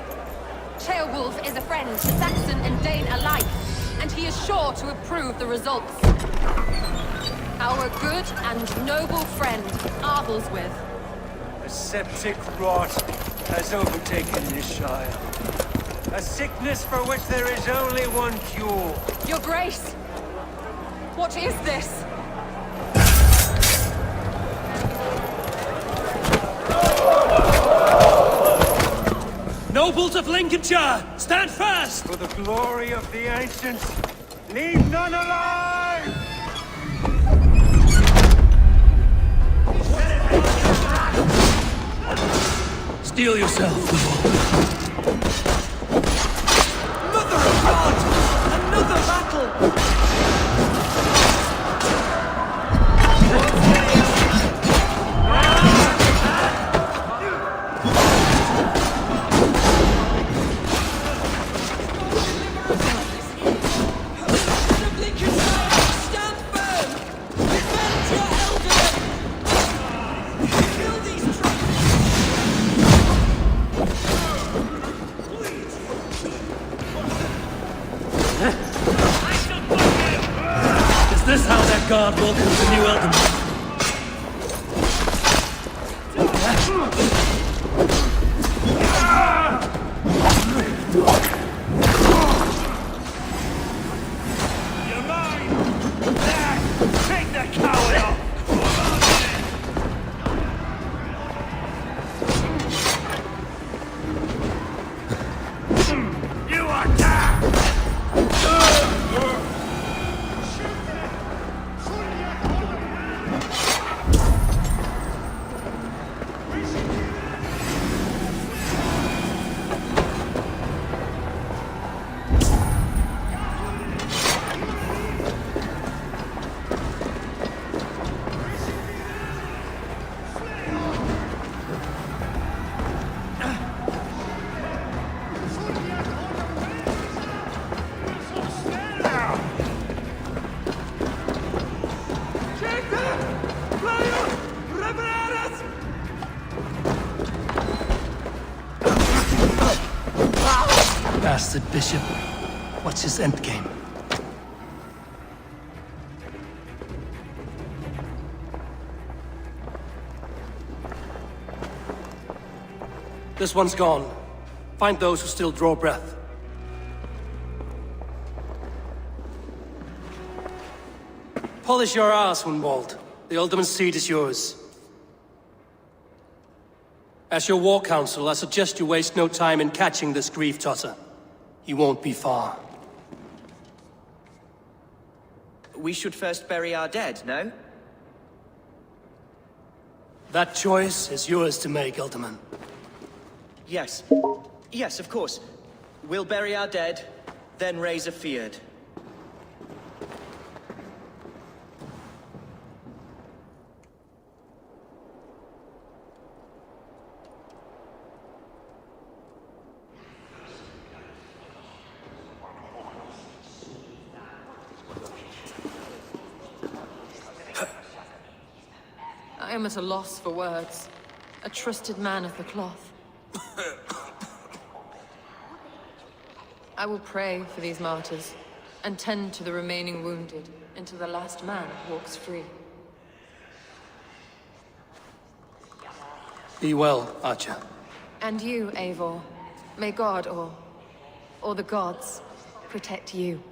Ceolwulf is a friend to Saxon and Dane alike, and he is sure to approve the results. Our good and noble friend, Arthelswith. A septic rot has overtaken this Shire. A sickness for which there is only one cure. Your Grace! What is this? Nobles of Lincolnshire, stand fast! For the glory of the ancients, leave none alive! Steel yourself, Mother of God! Another battle! Is this how that guard welcomes the new Ealdorman? You're mine! There! Take the coward off! You attack! Bastard Bishop. What's his endgame? This one's gone. Find those who still draw breath. Polish your ass, Hunwald. The Ealdorman's seat is yours. As your war council, I suggest you waste no time in catching this grief tosser. He won't be far. We should first bury our dead, no? That choice is yours to make, Ealdorman. Yes. Yes, of course. We'll bury our dead, then raise a feared. I am at a loss for words. A trusted man of the cloth. I will pray for these martyrs, and tend to the remaining wounded until the last man walks free. Be well, Archer. And you, Eivor. May God, or the gods, protect you.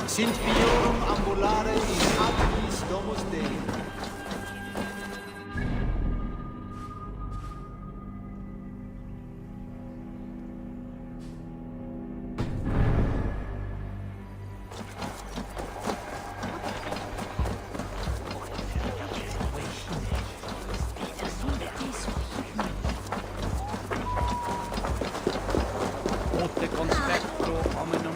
Sint Fiorum ambulare in abris domus Dei. Ote conspecto hominum.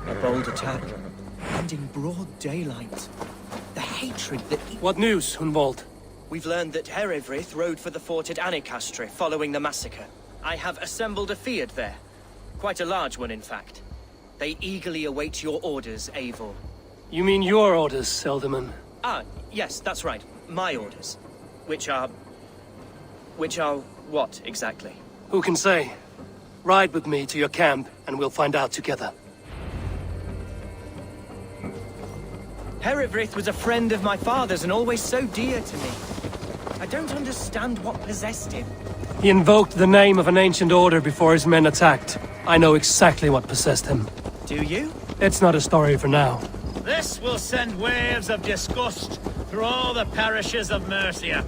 A bold attack, and in broad daylight. The hatred that... What news, Hunwald? We've learned that Herewrith rode for the fort at Annikastre following the massacre. I have assembled a field there. Quite a large one, in fact. They eagerly await your orders, Eivor. You mean your orders, Elderman? Ah, yes, that's right. My orders. Which are what, exactly? Who can say? Ride with me to your camp, and we'll find out together. Herewrith was a friend of my father's and always so dear to me. I don't understand what possessed him. He invoked the name of an ancient order before his men attacked. I know exactly what possessed him. Do you? It's not a story for now. This will send waves of disgust through all the parishes of Mercia.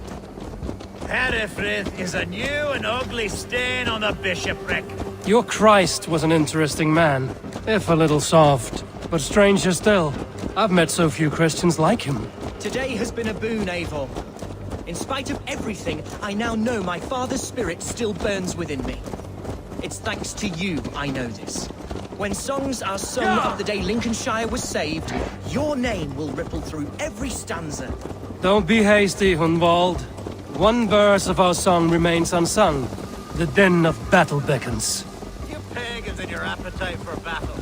Herewrith is a new and ugly stain on the bishopric. Your Christ was an interesting man, if a little soft. But stranger still, I've met so few Christians like him. Today has been a boon, Eivor. In spite of everything, I now know my father's spirit still burns within me. It's thanks to you I know this. When songs are sung of the day Lincolnshire was saved, your name will ripple through every stanza. Don't be hasty, Hunwald. One verse of our song remains unsung. The din of battle beckons. You pagans and your appetite for battle.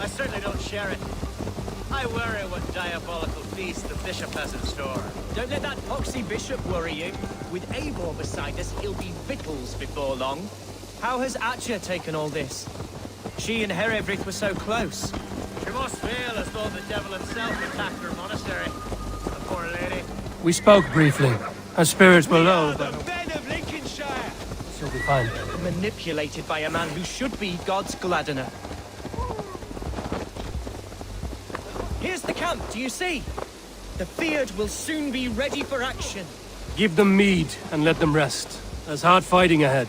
I certainly don't share it. I worry what diabolical feast the bishop has in store. Don't let that poxy bishop worry you. With Eivor beside us, he'll be victuals before long. How has Atcha taken all this? She and Herewrith were so close. She must feel as though the devil himself attacked her monastery. The poor lady. We spoke briefly. Her spirits were low, but The men of Lincolnshire! she'll be fine. Manipulated by a man who should be God's gladdener. Here's the camp, do you see? The Fyrd will soon be ready for action. Give them mead and let them rest. There's hard fighting ahead.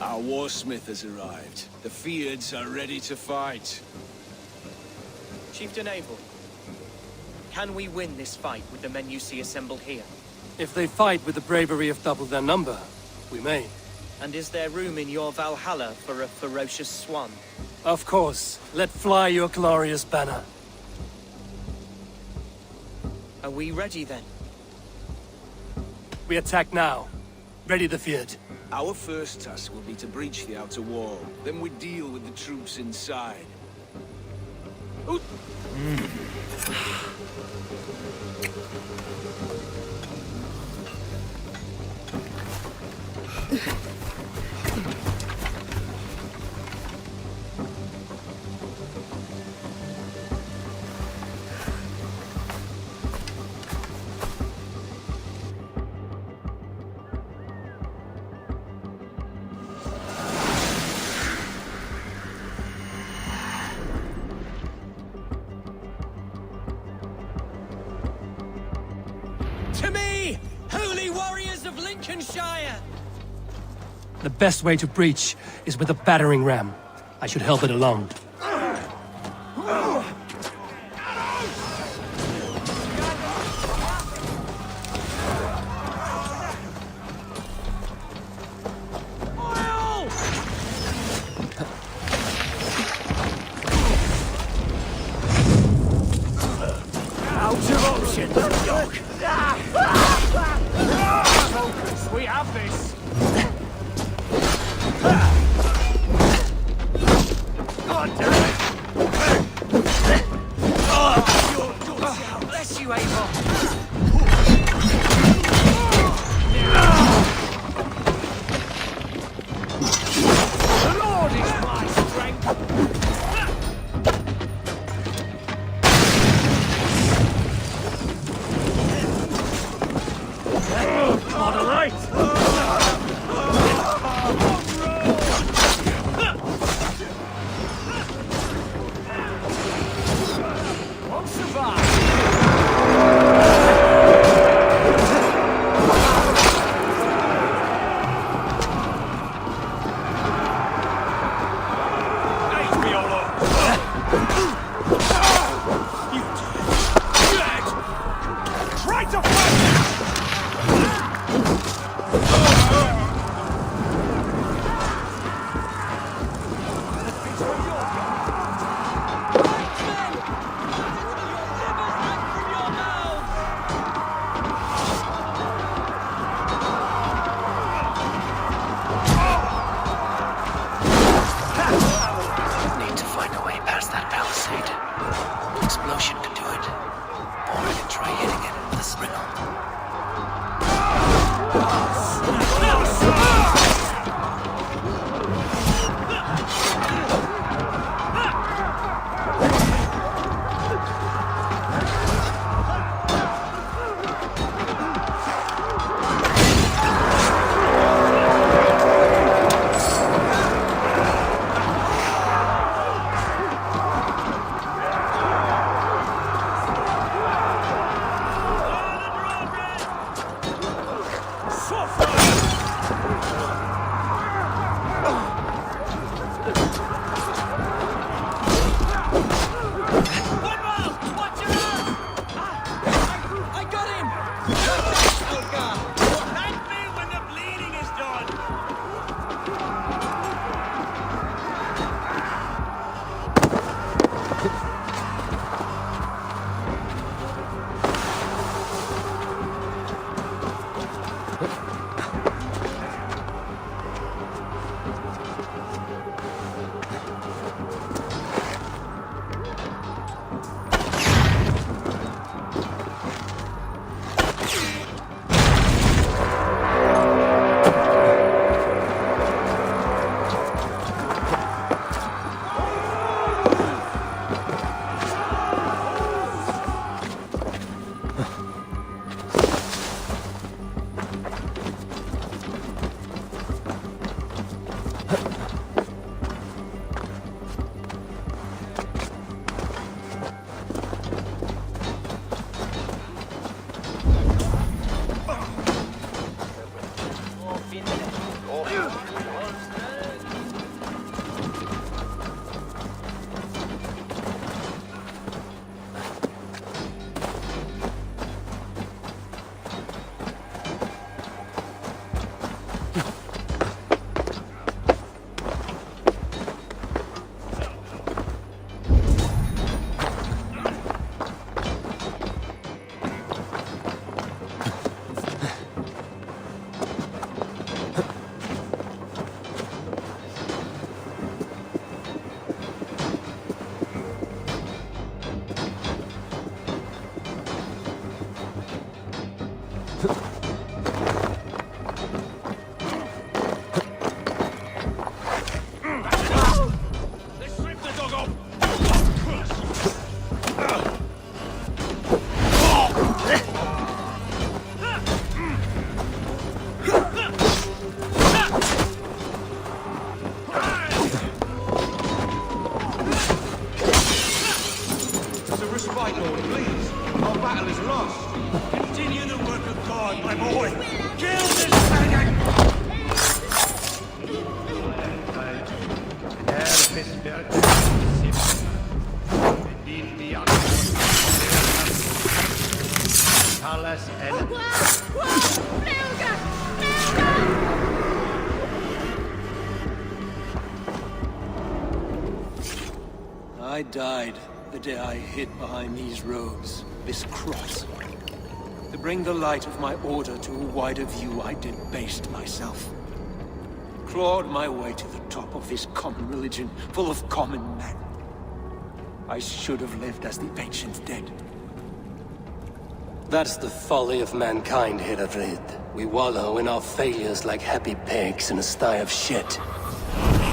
Our warsmith has arrived. The Fyrds are ready to fight. Chieftain Eivor, can we win this fight with the men you see assembled here? If they fight with the bravery of double their number, we may. And is there room in your Valhalla for a ferocious swan? Of course. Let fly your glorious banner. Are we ready then? We attack now. Ready the field. Our first task will be to breach the outer wall. Then we deal with the troops inside. To me, holy warriors of Lincolnshire! The best way to breach is with a battering ram. I should help it along. Out of options, Doc! Focus, we have this! God damn it! Bless you, Abel. The Lord is my strength! Not a light! Let's strip the dog off! It's a respite, Lord, please. Our battle is lost. Continue the work of God, my boy. Kill this pagan! I died the day I hid behind these robes, this cross. To bring the light of my order to a wider view, I debased myself. Clawed my way to the top of this common religion, full of common men. I should have lived as the ancient did. That's the folly of mankind, Herod. We wallow in our failures like happy pigs in a sty of shit.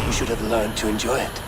We should have learned to enjoy it.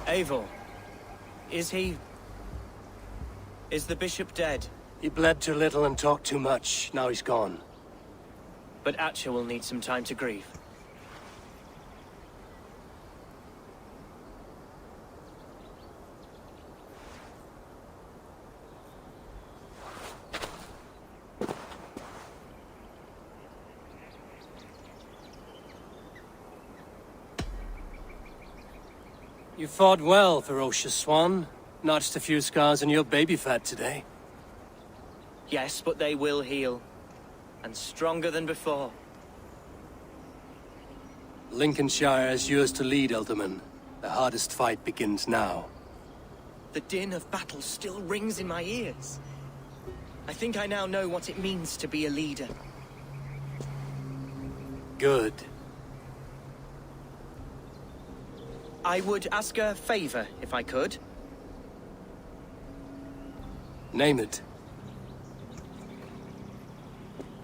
Eivor, is the bishop dead? He bled too little and talked too much. Now he's gone. But Atcha will need some time to grieve. You fought well, ferocious swan. Notched a few scars on your baby fat today. Yes, but they will heal. And stronger than before. Lincolnshire is yours to lead, Elderman. The hardest fight begins now. The din of battle still rings in my ears. I think I now know what it means to be a leader. Good. I would ask a favor, if I could. Name it.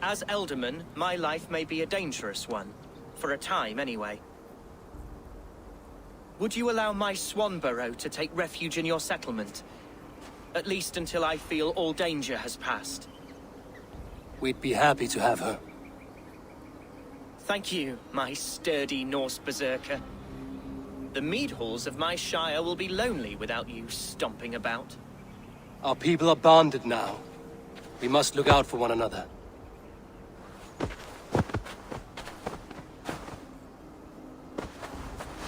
As Elderman, my life may be a dangerous one. For a time, anyway. Would you allow my swan burrow to take refuge in your settlement? At least until I feel all danger has passed. We'd be happy to have her. Thank you, my sturdy Norse berserker. The mead halls of my shire will be lonely without you stomping about. Our people are bonded now. We must look out for one another.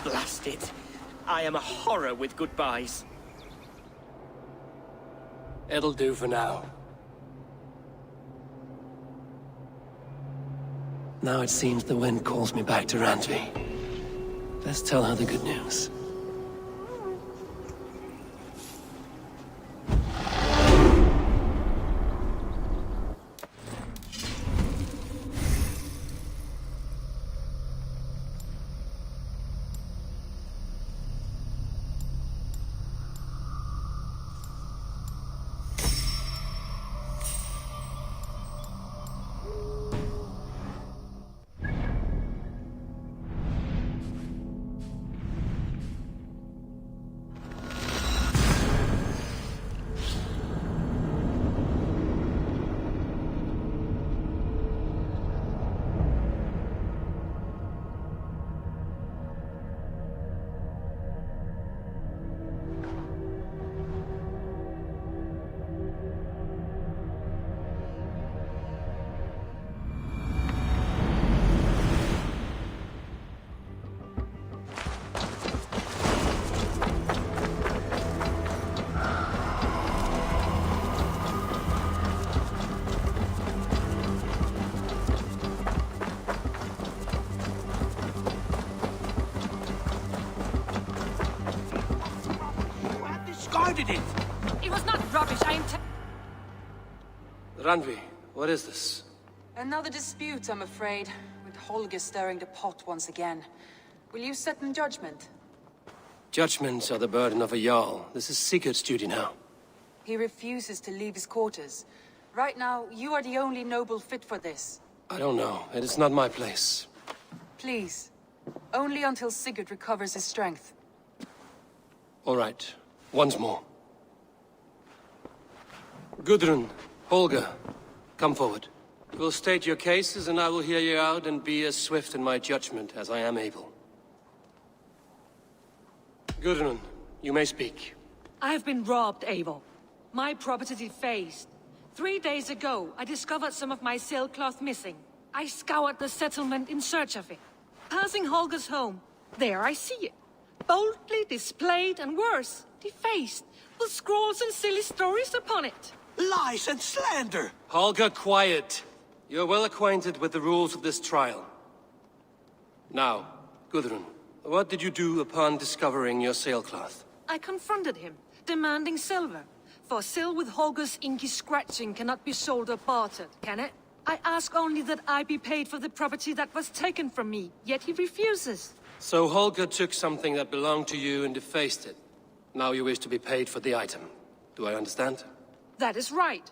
Blast it. I am a horror with goodbyes. It'll do for now. Now it seems the wind calls me back to Randvi. Best tell her the good news. It was not rubbish, Randvi, what is this? Another dispute, I'm afraid, with Holger stirring the pot once again. Will you set in judgment? Judgments are the burden of a Jarl. This is Sigurd's duty now. He refuses to leave his quarters. Right now, you are the only noble fit for this. I don't know. It is not my place. Please. Only until Sigurd recovers his strength. All right. Once more. Gudrun, Holger, come forward. You will state your cases, and I will hear you out and be as swift in my judgment as I am able. Gudrun, you may speak. I have been robbed, Eivor. My property defaced. 3 days ago, I discovered some of my sailcloth missing. I scoured the settlement in search of it. Passing Holger's home, there I see it. Boldly displayed and worse, defaced, with scrolls and silly stories upon it. Lies and slander! Holger, quiet. You're well acquainted with the rules of this trial. Now, Gudrun, what did you do upon discovering your sailcloth? I confronted him, demanding silver. For sil with Holger's inky scratching cannot be sold or bartered, can it? I ask only that I be paid for the property that was taken from me, yet he refuses. So Holger took something that belonged to you and defaced it. Now you wish to be paid for the item. Do I understand? That is right.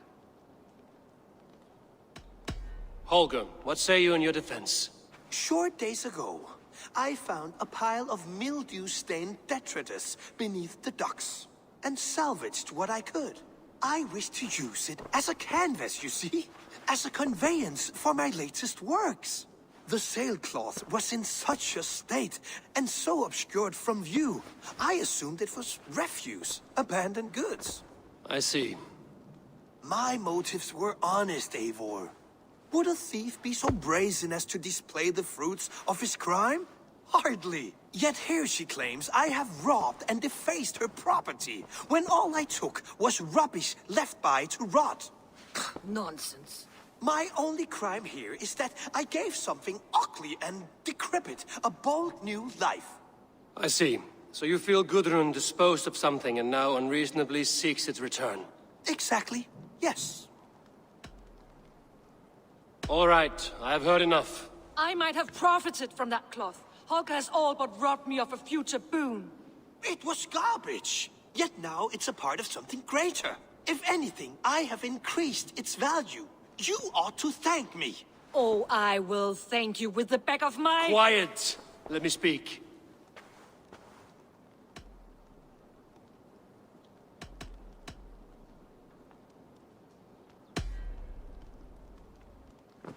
Holger, what say you in your defense? Short days ago, I found a pile of mildew-stained detritus beneath the docks, and salvaged what I could. I wish to use it as a canvas, you see? As a conveyance for my latest works. The sailcloth was in such a state, and so obscured from view, I assumed it was refuse, abandoned goods. I see. My motives were honest, Eivor. Would a thief be so brazen as to display the fruits of his crime? Hardly. Yet here she claims I have robbed and defaced her property, when all I took was rubbish left by to rot. Nonsense. My only crime here is that I gave something ugly and decrepit a bold new life. I see. So you feel Gudrun disposed of something and now unreasonably seeks its return? Exactly. Yes. All right, I have heard enough. I might have profited from that cloth. Holger has all but robbed me of a future boon. It was garbage. Yet now it's a part of something greater. If anything, I have increased its value. You ought to thank me. Oh, I will thank you with the back of my... Quiet! Let me speak.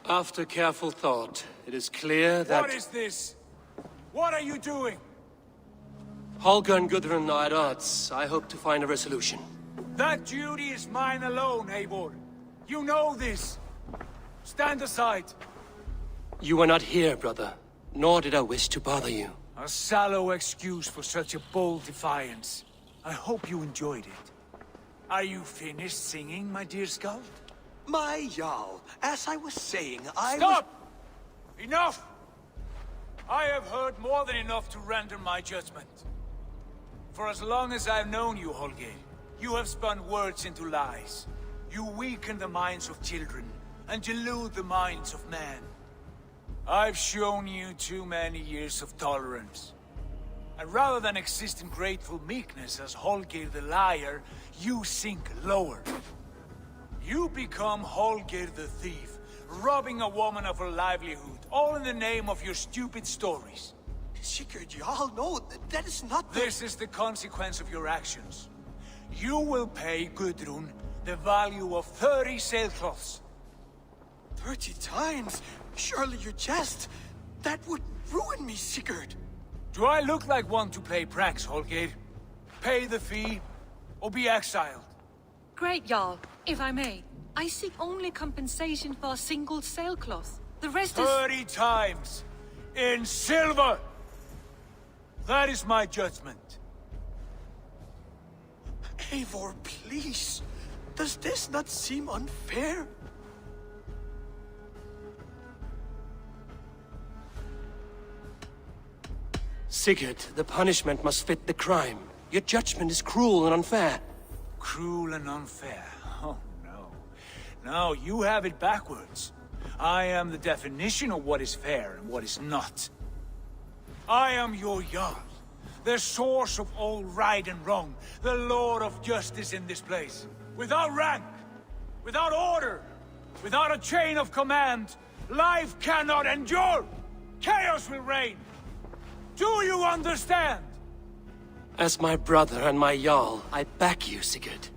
After careful thought, it is clear that... What is this? What are you doing? Holger and Gudrun are at odds. I hope to find a resolution. That duty is mine alone, Eivor. You know this. Stand aside. You were not here, brother. Nor did I wish to bother you. A sallow excuse for such a bold defiance. I hope you enjoyed it. Are you finished singing, my dear Skald? My Jarl, as I was saying, Stop! Enough! I have heard more than enough to render my judgment. For as long as I've known you, Holger, you have spun words into lies. You weaken the minds of children, and delude the minds of men. I've shown you too many years of tolerance. And rather than exist in grateful meekness as Holger the liar, you sink lower. You become Holger the thief, robbing a woman of her livelihood, all in the name of your stupid stories. Sigurd, you all know that is not the... This is the consequence of your actions. You will pay Gudrun the value of 30 sailcloths. 30 times? Surely you jest. That would ruin me, Sigurd. Do I look like one to play pranks, Holger? Pay the fee, or be exiled. Great, Jarl. If I may, I seek only compensation for a single sailcloth. The rest is... 30 times! In silver! That is my judgment. Eivor, please. Does this not seem unfair? Sigurd, the punishment must fit the crime. Your judgment is cruel and unfair. Cruel and unfair? Oh, no. No, you have it backwards. I am the definition of what is fair and what is not. I am your Jarl, the source of all right and wrong, the Lord of justice in this place. Without rank, without order, without a chain of command, life cannot endure! Chaos will reign! Do you understand? As my brother and my Jarl, I back you, Sigurd.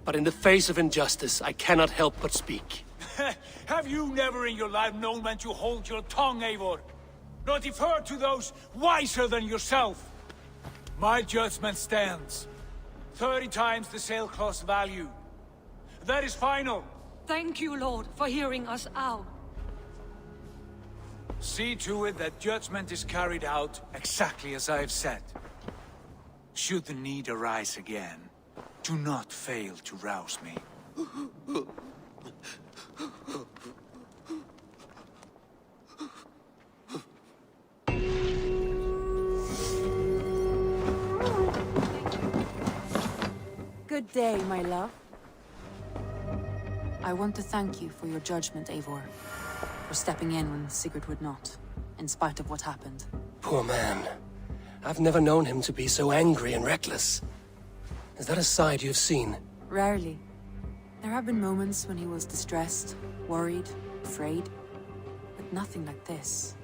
But in the face of injustice, I cannot help but speak. Have you never in your life known when to hold your tongue, Eivor? Nor defer to those wiser than yourself? My judgment stands. 30 times the sailcloth's value. That is final. Thank you, Lord, for hearing us out. See to it that judgment is carried out exactly as I have said. Should the need arise again, do not fail to rouse me. Good day, my love. I want to thank you for your judgment, Eivor. For stepping in when Sigurd would not, in spite of what happened. Poor man. I've never known him to be so angry and reckless. Is that a side you've seen? Rarely. There have been moments when he was distressed, worried, afraid. But nothing like this.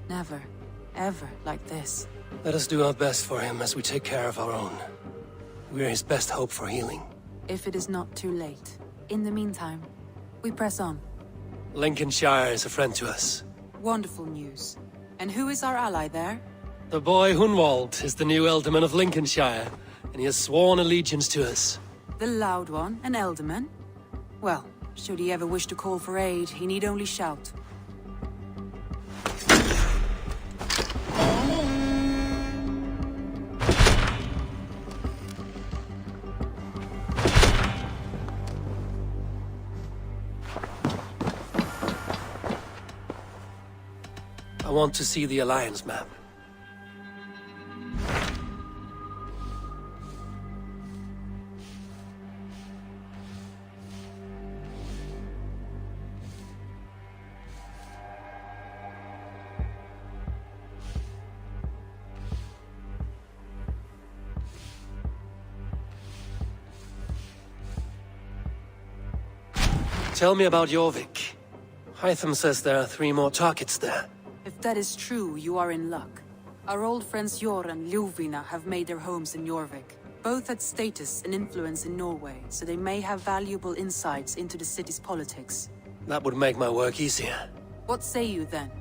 Never, ever like this. Let us do our best for him as we take care of our own. We're his best hope for healing. If it is not too late. In the meantime, we press on. Lincolnshire is a friend to us. Wonderful news. And who is our ally there? The boy Hunwald is the new Ealdorman of Lincolnshire, and he has sworn allegiance to us. The Loud One, an Ealdorman? Well, should he ever wish to call for aid, he need only shout. I want to see the Alliance map. Tell me about Jorvik. Hytham says there are 3 more targets there. If that is true, you are in luck. Our old friends Jor and Ljuvina have made their homes in Jorvik. Both had status and influence in Norway, so they may have valuable insights into the city's politics. That would make my work easier. What say you then?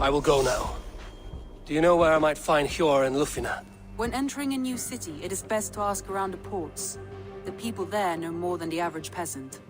I will go now. Do you know where I might find Hjor and Ljufina? When entering a new city, it is best to ask around the ports. The people there know more than the average peasant.